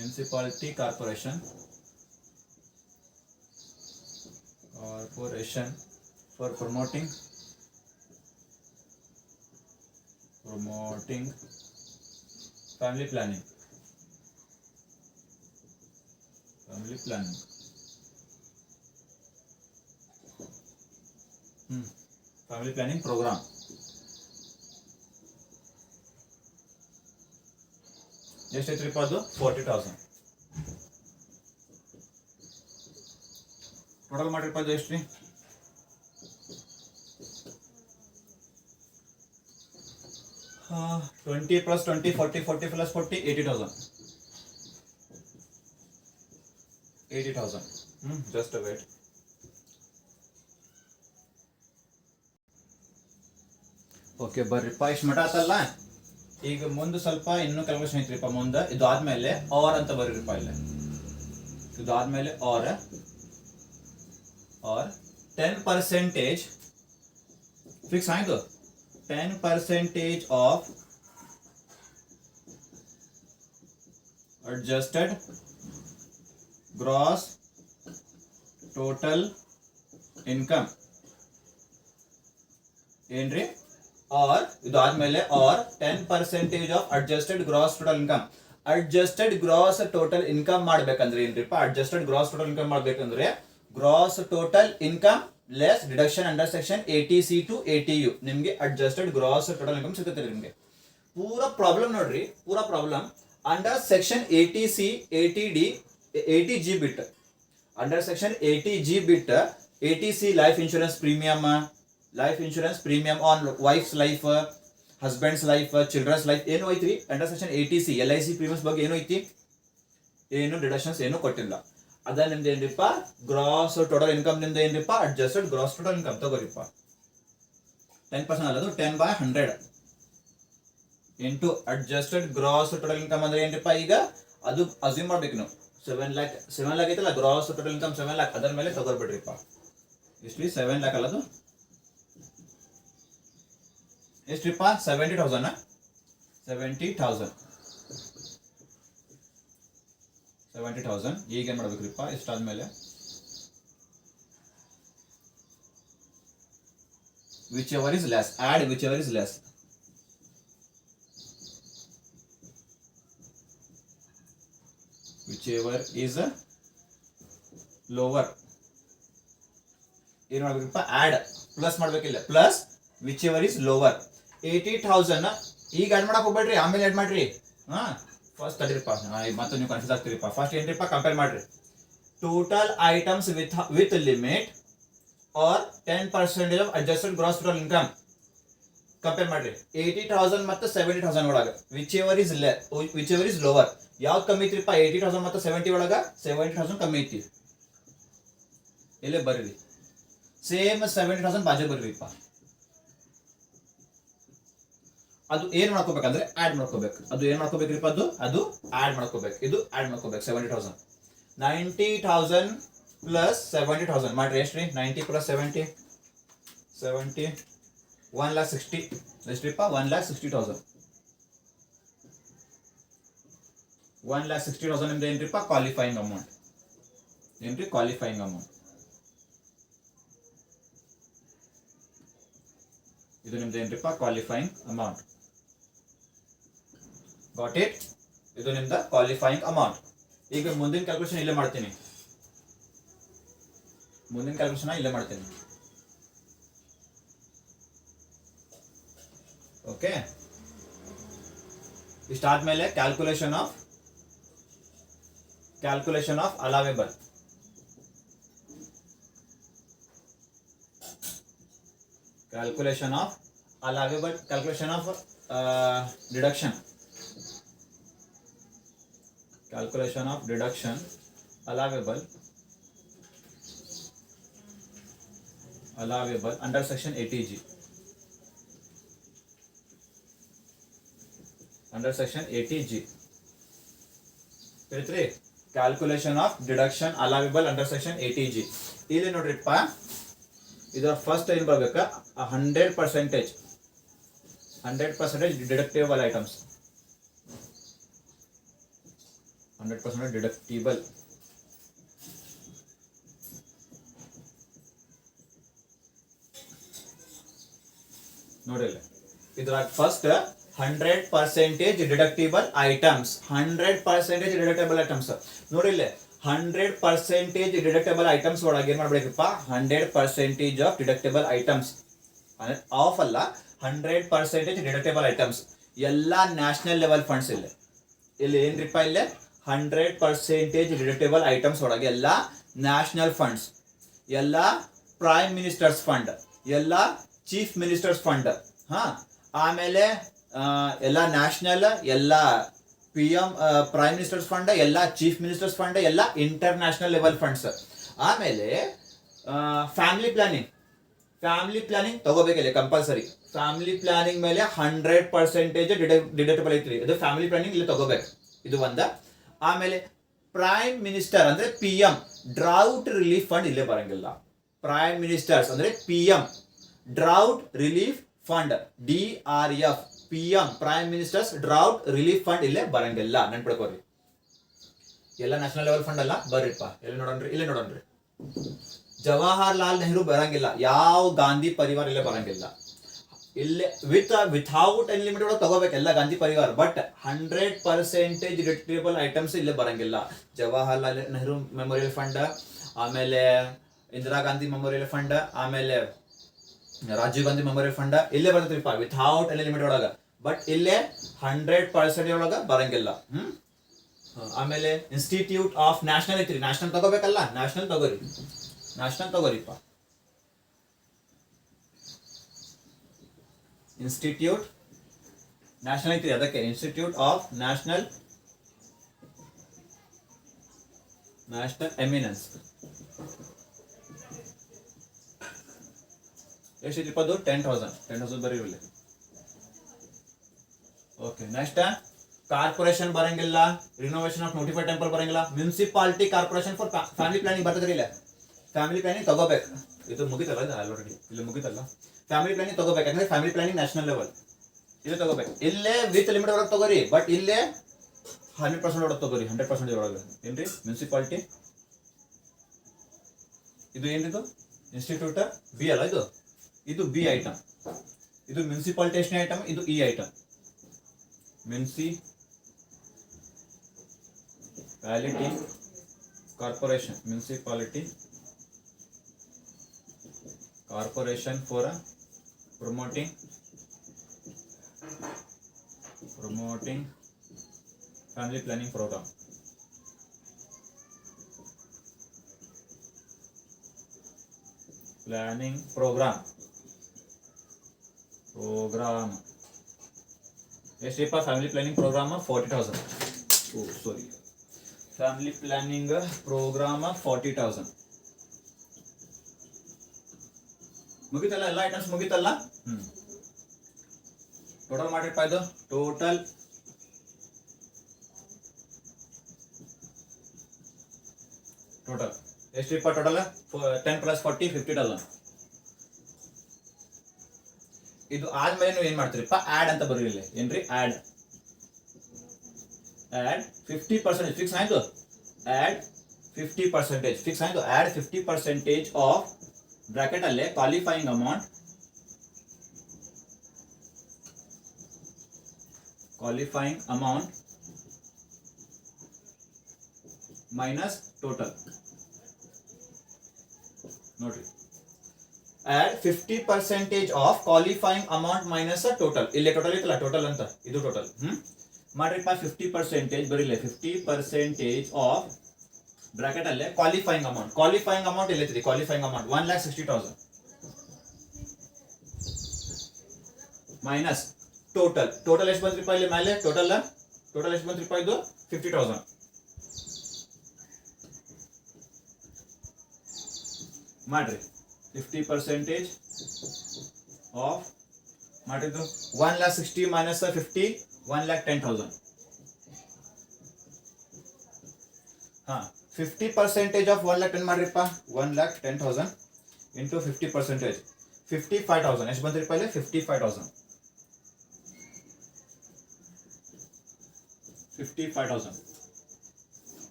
municipality corporation, corporation for promoting family planning, family planning. Family planning program. ಎಷ್ಟೈತ್ರಿಪ್ಪ ಅದು 40,000. ಟೋಟಲ್ ಮಾಡಿರಪ್ಪ ಅದು ಎಷ್ಟ್ರಿ, 20 + 20 40, 40 + 40 80,000. 80,000. Just a wait. ಓಕೆ ಬರ್ರಿಪ್ಪ, ಇಷ್ಟು ಮಟ ಆತಲ್ಲ. ಈಗ ಮುಂದೆ ಸ್ವಲ್ಪ ಇನ್ನೂ ಕ್ಯಾಲ್ಕುಲೇಷನ್ ಐತ್ರಿಪ್ಪ ಮುಂದೆ. ಇದು ಆದ್ಮೇಲೆ ಆರ್ ಅಂತ ಬರೀರಿಪ್ಪ ಇಲ್ಲ. ಇದು ಆದ್ಮೇಲೆ ಆರ್ 10% ಫಿಕ್ಸ್ ಆಯ್ತು. 10% of adjusted gross total income. ಏನ್ರಿ, ಆರ್ ಇದು ಆದ್ಮೇಲೆ or 10% of adjusted gross total income. Adjusted gross total income ಮಾಡ್ಬೇಕಂದ್ರೆ ಏನ್ರಿಪ್ಪ, ಅಡ್ಜಸ್ಟೆಡ್ ಗ್ರಾಸ್ ಟೋಟಲ್ ಇನ್ಕಮ್ ಮಾಡ್ಬೇಕಂದ್ರೆ gross total income less deduction under section 80C to 80U. ನಿಮ್ಗೆ adjusted gross total income ಸಿಗುತ್ತೆ ನಿಮ್ಗೆ. ಪೂರಾ ಪ್ರಾಬ್ಲಮ್ ನೋಡ್ರಿ, ಪೂರಾ problem under section 80C 80D 80G ಬಿಟ್. ಅಂಡರ್ ಸೆಕ್ಷನ್ 80G ಬಿಟ್ 80C life insurance premium, life insurance premium on wife's life, husband's life, children's life ಏನು ಐತ್ರಿ. Under section 80C LIC premiums ಬಗ್ಗೆ ಏನು ಐತಿ, ಏನು ಡಿಡಕ್ಷನ್ಸ್ ಏನು ಕೊಟ್ಟಿಲ್ಲ. ಅದ ನಿಮ್ದು ಏನ್ರಿಪ್ಪ, ಗ್ರಾಸ್ ಟೋಟಲ್ ಇನ್ಕಮ್ ನಿಮ್ದು ಏನ್ರಿಪ್ಪ, ಅಡ್ಜಸ್ಟೆಡ್ ಗ್ರಾಸ್ ಟೋಟಲ್ ಇನ್ಕಮ್ ತಗೋರಿಪ್ಪ. 10% ಅಲ್ಲದು 10/100 into adjusted gross total income ಅಂದ್ರೆ ಏನ್ರಿಪ್ಪ, ಈಗ ಅದು ಅಸ್ಯೂಮ್ ಮಾಡ್ಬೇಕು ನೀವು. 7 lakh ಐತಲ್ಲ ಗ್ರಾಸ್ ಟೋಟಲ್ ಇನ್ಕಮ್ 7 lakh, ಅದರ ಮೇಲೆ ತಗೋರ್ಬಿಡ್ರಿಪ್ಪ. ಎಷ್ಟು 7 lakh ಅಲ್ಲದು ಎಷ್ಟ್ರಿಪ್ಪ, 70,000. 70,000. ಈಗ ಏನು ಮಾಡ್ಬೇಕ್ರಿಪ್ಪ? ಇಷ್ಟಾದ್ಮೇಲೆ whichever is less, add whichever is less. Whichever is lower. ಏನು ಮಾಡ್ಬೇಕಪ್ಪ? ಆಡ್ ಪ್ಲಸ್ ಮಾಡ್ಬೇಕಿಲ್ಲ, ಪ್ಲಸ್ whichever is lower. 80,000 ಈಗ ಆಡ್ ಮಾಡಕ್ ಹೋಗ್ಬೇಡ್ರಿ, ಆಮೇಲೆ ಆಡ್ ಮಾಡ್ರಿ. ಫಸ್ಟ್ ತಡ್ರಿಪ್ಪ, ಮತ್ತೆ ನೀವು ಕನ್ಫ್ಯೂಸ್ ಆಗ್ತೀರಿಪ್ಪ. ಫಸ್ಟ್ ಏನ್ರಿಪ್ಪ? ಕಂಪೇರ್ ಮಾಡ್ರಿ. Total items with limit or 10% of adjusted gross total income compare ಮಾಡ್ರಿ. 80,000 ಮತ್ತು 70,000 ಒಳಗ ವಿಚೆವರ್ ಇಸ್ ಲೋವರ್. ಯಾವ್ದು ಕಮ್ಮಿ ಐತ್ರಿಪ್ಪ? 80,000 ಮತ್ತು 70 ಒಳಗ 70,000 ಕಮ್ಮಿ ಐತಿ. ಇಲ್ಲೇ ಬರ್ರಿ, ಸೇಮ್ 70,000 ಬಾಜು ಬರ್ರಿಪ್ಪ. ಅದು ಏನ್ ಮಾಡ್ಕೋಬೇಕಂದ್ರೆ ಆಡ್ ಮಾಡ್ಕೋಬೇಕು. ಅದು ಏನ್ ಮಾಡ್ಕೋಬೇಕ್ರಿಪ್ಪ? ಅದು ಆಡ್ ಮಾಡ್ಕೋಬೇಕು. ಇದು ಆಡ್ ಮಾಡ್ಕೋಬೇಕು. 70,000 90,000 ಪ್ಲಸ್ 70,000 ಮಾಡ್ರಿ. ಎಷ್ಟ್ರಿ? 90 ಪ್ಲಸ್ 70 1,60,000. ಎಷ್ಟ್ರಿಪ್ಪ? 1,60,000. 1,60,000 ನಿಮ್ದು ಏನ್ರಿಪ್ಪ? Qualifying amount. ಏನ್ರಿ? Qualifying amount. ಇದು ನಿಮ್ದು ಏನ್ರಿಪ್ಪ? Qualifying amount. Got it? ಇದು ನಿಮ್ದ ಕ್ವಾಲಿಫೈಯಿಂಗ್ ಅಮೌಂಟ್. ಈಗ ಮುಂದಿನ ಕ್ಯಾಲ್ಕುಲೇಷನ್ ಇಲ್ಲೇ ಮಾಡ್ತೀನಿ. ಓಕೆ, ಇಷ್ಟಾದ್ಮೇಲೆ calculation of allowable. Calculation of deduction. Calculation of deduction allowable under section 80G. Under section 80G. Calculation of deduction allowable under section 80G. ಇಲ್ಲಿ ನೋಡ್ರಿಪ್ಪ, ಇದರ first ಏನ್ ಬರ್ಬೇಕಾ? 100% ಡಿಡಕ್ಟೇಬಲ್ ಐಟಮ್ಸ್. 100% ಡಿಡಕ್ಟೇಬಲ್. ನೋಡಿಲ್ಲ, ಇದ್ರಾಗ first 100% deductible items. 100% deductible items ನೋಡಿಲ್ಲ. 100% deductible items ಒಳಗೆ ಏನ್ ಮಾಡ್ಬೇಕಪ್ಪ? 100% ಆಫ್ ಡಿಡಕ್ಟೇಬಲ್ ಐಟಮ್ಸ್ ಆಫ್ ಅಲ್ಲ, 100% ಡಿಡಕ್ಟೇಬಲ್ ಐಟಮ್ಸ್ ಎಲ್ಲಾ ನ್ಯಾಷನಲ್ ಲೆವೆಲ್ ಫಂಡ್ಸ್. ಇಲ್ಲಿ ಏನ್ರಿಪ್ಪ? ಇಲ್ಲೇ 100% ಡಿಡಕ್ಟೇಬಲ್ ಐಟಮ್ಸ್ ಒಳಗೆ ಎಲ್ಲಾ ನ್ಯಾಷನಲ್ ಫಂಡ್ಸ್, ಎಲ್ಲಾ ಪ್ರೈಮ್ ಮಿನಿಸ್ಟರ್ಸ್ ಫಂಡ್, ಎಲ್ಲಾ ಚೀಫ್ ಮಿನಿಸ್ಟರ್ಸ್ ಫಂಡ್, ಆಮೇಲೆ ಎಲ್ಲಾ ನ್ಯಾಷನಲ್, ಎಲ್ಲಾ PM ಪ್ರೈಮ್ ಮಿನಿಸ್ಟರ್ಸ್ ಫಂಡ್, ಎಲ್ಲ ಚೀಫ್ ಮಿನಿಸ್ಟರ್ಸ್ ಫಂಡ್, ಎಲ್ಲ ಇಂಟರ್ನ್ಯಾಷನಲ್ ಲೆವೆಲ್ ಫಂಡ್ಸ್. ಆಮೇಲೆ ಫ್ಯಾಮಿಲಿ ಪ್ಲಾನಿಂಗ್ ತಗೋಬೇಕಿಲ್ಲ ಕಂಪಲ್ಸರಿ. ಫ್ಯಾಮಿಲಿ ಪ್ಲಾನಿಂಗ್ ಮೇಲೆ 100% ಡಿಡಕ್ಟಬಲ್ ಐತ್ರಿ. ಇದು ಫ್ಯಾಮಿಲಿ ಪ್ಲಾನಿಂಗ್ ಇಲ್ಲಿ ತಗೋಬೇಕು. ಇದು ಒಂದ. ಆಮೇಲೆ ಪ್ರೈಮ್ ಮಿನಿಸ್ಟರ್ ಅಂದ್ರೆ PM ಡ್ರೌಟ್ ರಿಲೀಫ್ ಫಂಡ್ ಇಲ್ಲೇ ಬರಂಗಿಲ್ಲ. ಪ್ರೈಮ್ ಮಿನಿಸ್ಟರ್ಸ್ ಅಂದ್ರೆ PM drought relief fund, DRF. PM prime ministers drought relief fund ಇಲ್ಲೇ ಬರಂಗಿಲ್ಲ. ನೆನ್ಪಿಡ್ಕೋರಿ. ಎಲ್ಲ ನ್ಯಾಷನಲ್ ಲೆವೆಲ್ ಫಂಡ್ ಅಲ್ಲ. ಬರ್ರಿಪ್ಪ, ಇಲ್ಲೇ ನೋಡೋಣ್ರಿ. ಜವಾಹರ್ಲಾಲ್ ನೆಹರು ಬರಂಗಿಲ್ಲ. ಯಾವ ಗಾಂಧಿ ಪರಿವಾರ ಇಲ್ಲೇ ಬರಂಗಿಲ್ಲ. ಇಲ್ಲೇ ವಿಥೌಟ್ ಎನಿ ಲಿಮಿಟ್ ಒಳಗೆ ತಗೋಬೇಕು ಎಲ್ಲ ಗಾಂಧಿ ಪರಿವಾರ. ಬಟ್ 100% ಡಿಡಕ್ಟೇಬಲ್ ಐಟಮ್ಸ್ ಇಲ್ಲೇ ಬರಂಗಿಲ್ಲ. ಜವಾಹರ್ಲಾಲ್ ನೆಹರು ಮೆಮೋರಿಯಲ್ ಫಂಡ್, ಆಮೇಲೆ ಇಂದಿರಾ ಗಾಂಧಿ ಮೆಮೋರಿಯಲ್ ಫಂಡ್, ಆಮೇಲೆ ರಾಜೀವ್ ಗಾಂಧಿ ಮೆಮೋರಿಯಲ್ ಫಂಡ್ ಇಲ್ಲೇ ಬರ್ತೈತಿಪ್ಪ ವಿಥೌಟ್ ಎನಿ ಲಿಮಿಟ್ ಒಳಗ. ಬಟ್ ಇಲ್ಲೇ 100% ಒಳಗ ಬರಂಗಿಲ್ಲ. ಆಮೇಲೆ ಇನ್ಸ್ಟಿಟ್ಯೂಟ್ ಆಫ್ ನ್ಯಾಷನಲ್ ಐತ್ರಿ. ನ್ಯಾಷನಲ್ ತಗೋಬೇಕಲ್ಲ, ನ್ಯಾಷನಲ್ ತಗೋರಿಪ್ಪ. ಇನ್ಸ್ಟಿಟ್ಯೂಟ್ ನ್ಯಾಷನಲ್ ಐತ್ರಿ, ಅದಕ್ಕೆ ಇನ್ಸ್ಟಿಟ್ಯೂಟ್ ಆಫ್ ನ್ಯಾಷನಲ್ ಎಮಿನೆನ್ಸ್. ಎಷ್ಟಿತ್ತು? 10,000 ಬರೀ. ಓಕೆ, ನೆಕ್ಸ್ಟ್ ಕಾರ್ಪೊರೇಷನ್ ಬರಂಗಿಲ್ಲ. ರಿನೋವೇಷನ್ ಆಫ್ ನೋಟಿಫೈಡ್ ಟೆಂಪಲ್ ಬರಂಗಿಲ್ಲ. Municipality corporation for family planning ಬರ್ತದ್ರಿ. ಇಲ್ಲ ಫ್ಯಾಮಿಲಿ ಪ್ಲಾನಿಂಗ್ ತಗೋಬೇಕು. ಇದು ಮುಗಿತಲ್ಲ, ಇದು ಆಲ್ರೆಡಿ ಇಲ್ಲಿ ಮುಗಿತಲ್ಲ. ಫ್ಯಾಮಿಲಿ ಪ್ಲಾನಿಂಗ್ ತಗೋಬೇಕು, ಯಾಕಂದ್ರೆ ಫ್ಯಾಮಿಲಿ ಪ್ಲಾನಿಂಗ್ ನ್ಯಾಷನಲ್ ಲೆವೆಲ್. ಇದು ತಗೋಬೇಕು. ಇಲ್ಲೇ ವಿತ್ ಲಿಮಿಟ್ ಒಳಗೆ ತಗೋರಿ. ಬಟ್ ಇಲ್ಲೇ 100% ಒಳಗೆ ತಗೋರಿ 100% ಒಳಗೆ ಏನ್ರಿ ಮುನ್ಸಿಪಾಲಿಟಿ ಇದು ಏನಿದು ಇನ್ಸ್ಟಿಟ್ಯೂಟ್ ಬಿ ಅಲ್ಲ ಇದು ಬಿ ಐಟಮ್ ಇದು ಮುನ್ಸಿಪಾಲಿಟಿ ಎಷ್ಟನೇ ಐಟಮ್ ಇದು E item municipality corporation for promoting family planning program. Yes, if a family planning program of 40,000. Oh, sorry. Family planning program of 40,000. ಮುಗಿತಲ್ಲ ಎಲ್ಲ ಐಟಮ್ಸ್ ಮುಗಿತಲ್ಲ ಟೋಟಲ್ ಮಾಡಿರಪ್ಪ ಇದು total ಎಷ್ಟಿಪ್ಪ total 10 + 40 $50 ಇದು ಆದ್ಮೇಲೆ ನೀವು ಏನ್ ಮಾಡ್ತೀರಿಪ್ಪ ಆಡ್ ಅಂತ ಬರೀಲಿ ಏನ್ರಿ ಆಡ್ 50% ಫಿಕ್ಸ್ ಆಯ್ತು ಆಡ್ 50% ಫಿಕ್ಸ್ ಆಯ್ತು ಆಡ್ 50% ಆಫ್ ಬ್ರಾಕೆಟ್ ಅಲ್ಲೇ ಕ್ವಾಲಿಫೈಯಿಂಗ್ ಅಮೌಂಟ್ ಮೈನಸ್ ಟೋಟಲ್ ನೋಡ್ರಿ add 50% of qualifying amount minus total ಇಲ್ಲಿ ಟೋಟಲ್ ಇತ್ತಲ್ಲ ಟೋಟಲ್ ಅಂತ ಇದು ಟೋಟಲ್ ಮಾಡ್ರಿಪ್ಪ 50% ಬರೀಲಿ 50% ಆಫ್ ಬ್ರಾಕೆಟ್ ಅಲ್ಲೇ ಕ್ವಾಲಿಫೈಯಿಂಗ್ ಅಮೌಂಟ್ ಎಲ್ಲಿದೆ ಕ್ವಾಲಿಫೈಯಿಂಗ್ ಅಮೌಂಟ್ 1,60,000 ಮೈನಸ್ ಟೋಟಲ್ ಎಷ್ಟು ಬಂದ್ರಿಪ್ಪ ಇಲ್ಲಿ ಮೇಲೆ ಟೋಟಲ್ ಎಷ್ಟು ಬಂದ್ರಿಪ್ಪ ಇದು 50,000 ಮಾಡ್ರಿ 50% ಆಫ್ ಮಾಡಿದ್ದು 1,60,000 ಮೈನಸ್ 50 1,10,000 50% ಆಫ್ 1,10,000 ಮಾಡ್ರಿಪ್ಪ 1,10,000 ಇಂಟು 50% 55,000 ಎಷ್ಟು ಬಂದ್ರಿಪ್ಪ ಇಲ್ಲಿ 55,000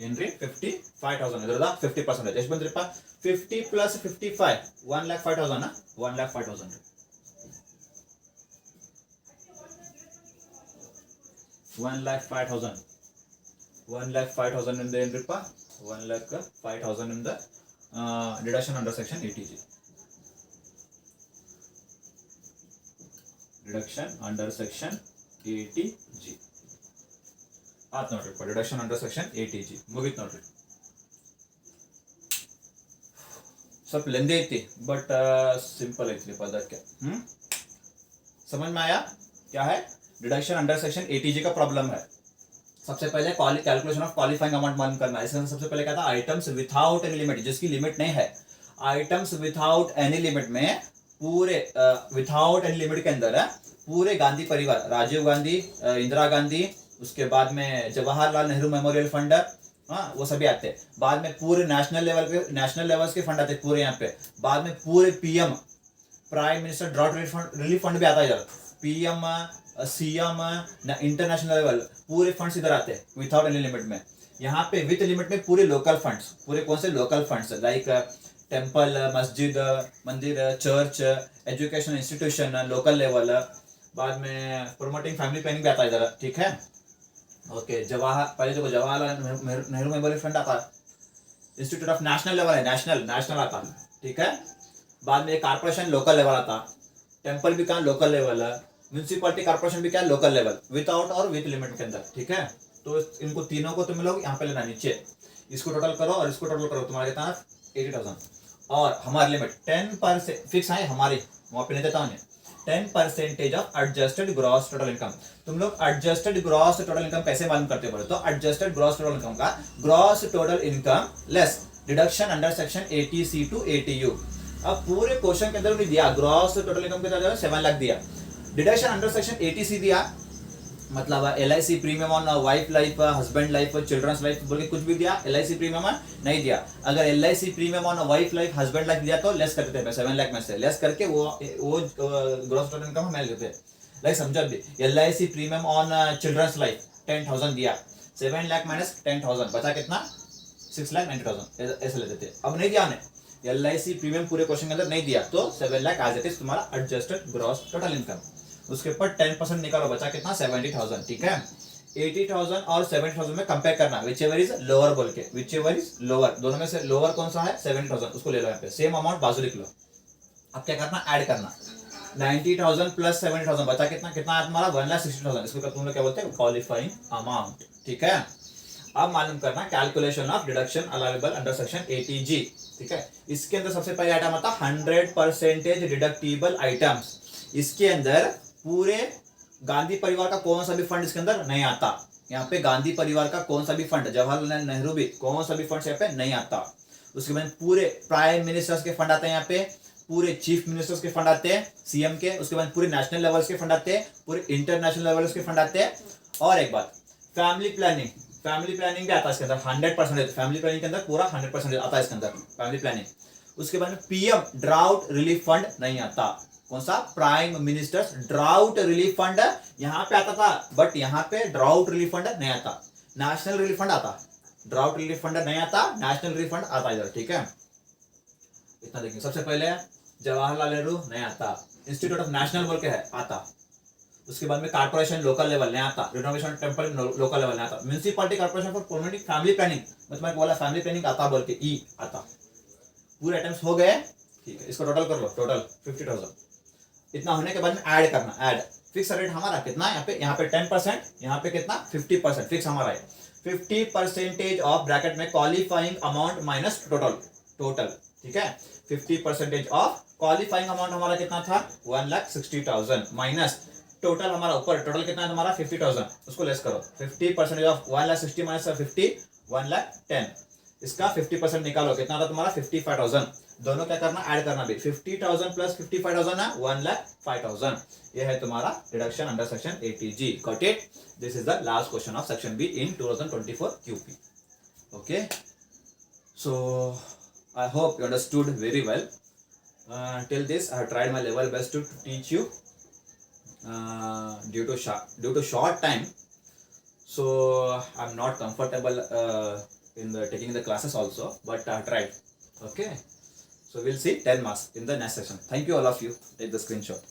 ಏನ್ರಿ 55,000 ಇದರದ 50% ಎಷ್ಟು ಬಂದ್ರಿಪ್ಪ 50 + 55 1,05,000 1,05,000 1,05,000 ಇಂದ ಏನ್ರಿಪ್ಪ 1,05,000 ಇಂದ deduction under section 80G deduction under section 80G ಆತ್ ನೋಡ್ರಿಪ್ಪ ಡಿಡಕ್ಷನ್ ಅಂಡರ್ ಸೆಕ್ಷನ್ 80G ಮುಗಿತ್ ನೋಡ್ರಿ ಸ್ವಲ್ಪ ಲೆಂದಿ ಐತಿ ಬಟ್ सिंपल ಐತಿ ಅದಕ್ಕೆ समझ में आया क्या है डिडक्शन अंडर सेक्शन 80G का प्रॉब्लम है सबसे पहले कैलकुलेशन ऑफ क्वालिफाइंग अमाउंट मालूम करना है इसमें सबसे पहले क्या था आइटम्स विथआउट एनी लिमिट जिसकी लिमिट नहीं है आइटम्स विथआउट एनी लिमिट में पूरे विथआउट एनी लिमिट के अंदर पूरे गांधी परिवार राजीव गांधी इंदिरा गांधी उसके बाद में जवाहरलाल नेहरू मेमोरियल फंड वो सभी आते हैं बाद में पूरे नेशनल लेवल्स के फंड आते हैं पूरे यहाँ पे बाद में पूरे PM prime minister drought relief fund भी आता है इधर पीएम सीएम इंटरनेशनल लेवल पूरे फंड्स इधर आते हैं विथआउट एनी लिमिट में यहाँ पे विथ लिमिट में पूरे लोकल फंड्स पूरे कौन से लोकल फंड्स लाइक टेम्पल मस्जिद मंदिर church education institution local level बाद में प्रोमोटिंग फैमिली प्लानिंग भी आता है इधर ठीक है ओके पहले देखो जवाहरलाल नेहरू मेमोरियल फंड आता इंस्टीट्यूट ऑफ नेशनल लेवल है नेशनल आता ठीक है बाद में कारपोरेशन लोकल लेवल आता टेम्पल भी कहाँ लोकल लेवल है म्यूनसिपालिटी कारपोरेशन भी क्या लोकल लेवल विदाउट और विद लिमिट के अंदर ठीक है तो इनको तीनों को तुम लोग यहाँ पे लेना नीचे इसको टोटल करो और इसको टोटल करो तुम्हारा कितना 80,000 और हमारी लिमिट 10% फिक्स है हमारी वहाँ पे नहीं देता हूँ 10% of adjusted gross total income तुम लोग एडजस्टेड ग्रॉस टोटल इनकम कैसे मालूम करते हो तो एडजस्टेड ग्रॉस टोटल इनकम का gross total income less deduction under section 80C to 80U अब पूरे क्वेश्चन के अंदर दिया ग्रॉस टोटल इनकम कितना 7 लाख दिया डिडक्शन अंडर सेक्शन 80C दिया मतलब LIC premium on wife life husband life children's life बोल के कुछ भी दिया LIC प्रीमियम नहीं दिया अगर LIC premium on wife life husband life दिया तो लेस करते हैं 7 लाख में से लेस करके वो ग्रॉस टोटल इनकम हमें लेते हैं लाइक समझा भी LIC premium on children's life 10,000 दिया, 7 लाख माइनस 10,000 बचा कितना 6,90,000 ऐसे लेते थे। अब नहीं दिया हमने LIC प्रीमियम पूरे क्वेश्चन के अंदर नहीं दिया तो 7 लाख आज इट इज तुम्हारा एडजस्टेड ग्रॉस टोटल इनकम। उसके ऊपर 10% निकालो, बचा कितना 70,000। ठीक है, 80,000 और 70,000 में कंपेयर करना, विच एवर इज लोअर बोल के, विच एवर इज लोअर, दोनों में से लोअर कौन सा है 70,000, उसको ले लो यहाँ पे, सेम अमाउंट बाजू लिख लो। अब क्या करना, ऐड करना, 90,000 प्लस 70,000 बचा कितना, कितना है तुम्हारा 1,60,000, इसको तुम लोग क्या बोलते हैं क्वालिफाइंग अमाउंट। ठीक है, अब मालूम करना calculation of deduction allowable under section 80G। ठीक है, इसके अंदर सबसे पहले आइटम आता 100% डिडक्टिबल आइटम्स। इसके अंदर पूरे गांधी परिवार का कौन सा भी फंड इसके अंदर नहीं आता। यहाँ पे गांधी परिवार का कौन सा भी फंड, जवाहरलाल नेहरू भी कौन सा भी फंड यहाँ पे नहीं आता। उसके बाद पूरे प्राइम मिनिस्टर्स के फंड आते हैं यहाँ पे, पूरे चीफ मिनिस्टर्स के फंड आते हैं सीएम के, उसके बाद पूरे नेशनल लेवल्स के फंड आते हैं, पूरे इंटरनेशनल लेवल्स के फंड आते हैं। और एक बात, फैमिली प्लानिंग, फैमिली प्लानिंग भी आता है इसके अंदर 100%, फैमिली प्लानिंग के अंदर पूरा 100% आता है इसके अंदर फैमिली प्लानिंग। उसके बाद पीएम ड्राउट रिलीफ फंड नहीं आता। कौन सा, prime ministers drought relief fund यहाँ पे आता था, बट यहाँ पे ड्राउट रिलीफ फंड नहीं आता। नेशनल रिलीफ फंड आता, ड्राउट रिलीफ फंड नहीं आता, नेशनल रिलीफ फंड आता इधर। ठीक है, इतना देखिए। सबसे पहले जवाहरलाल नेहरू नहीं आता, इंस्टीट्यूट ऑफ नेशनल बोल के है आता। उसके बाद में कारपोरेशन लोकल लेवल नहीं आता, रिनोवेशन टेम्पल लोकल लेवल नहीं आता, municipality corporation for permanent family planning, मतलब बोला फैमिली प्लानिंग आता बोल के ई आता। पूरे आइटम्स हो गए। ठीक है, इसको टोटल कर लो, टोटल 50,000। इतना होने के बाद में ऐड करना, ऐड फिक्स रेट हमारा कितना यहाँ पे 10%, यहाँ पे कितना 50%, फिक्स हमारा है 50% ऑफ ब्रैकेट में qualifying amount minus total, total. ठीक है, 50% ऑफ क्वालिफाइंग अमाउंट हमारा कितना था 1,60,000 माइनस टोटल हमारा ऊपर, टोटल कितना है तुम्हारा 50,000, उसको लेस करो। 50% ऑफ 1,60,000 माइनस 50, 1,10,000, इसका 50% निकालो, कितना था तुम्हारा 55,000। दोनों क्या करना, ऐड करना भी, 50,000 प्लस 55,000 है 1,05,000। ये है तुम्हारा deduction under section 80G। Got it? This is the last question of section be in 2024 QP। Okay, so I hope you understood very well. Till this, I have tried my level best to teach you. Due to short time, so I'm not comfortable in taking the classes also, but I tried. Okay, so we'll see 10 marks in the next session. Thank you all of you. Take the screenshot.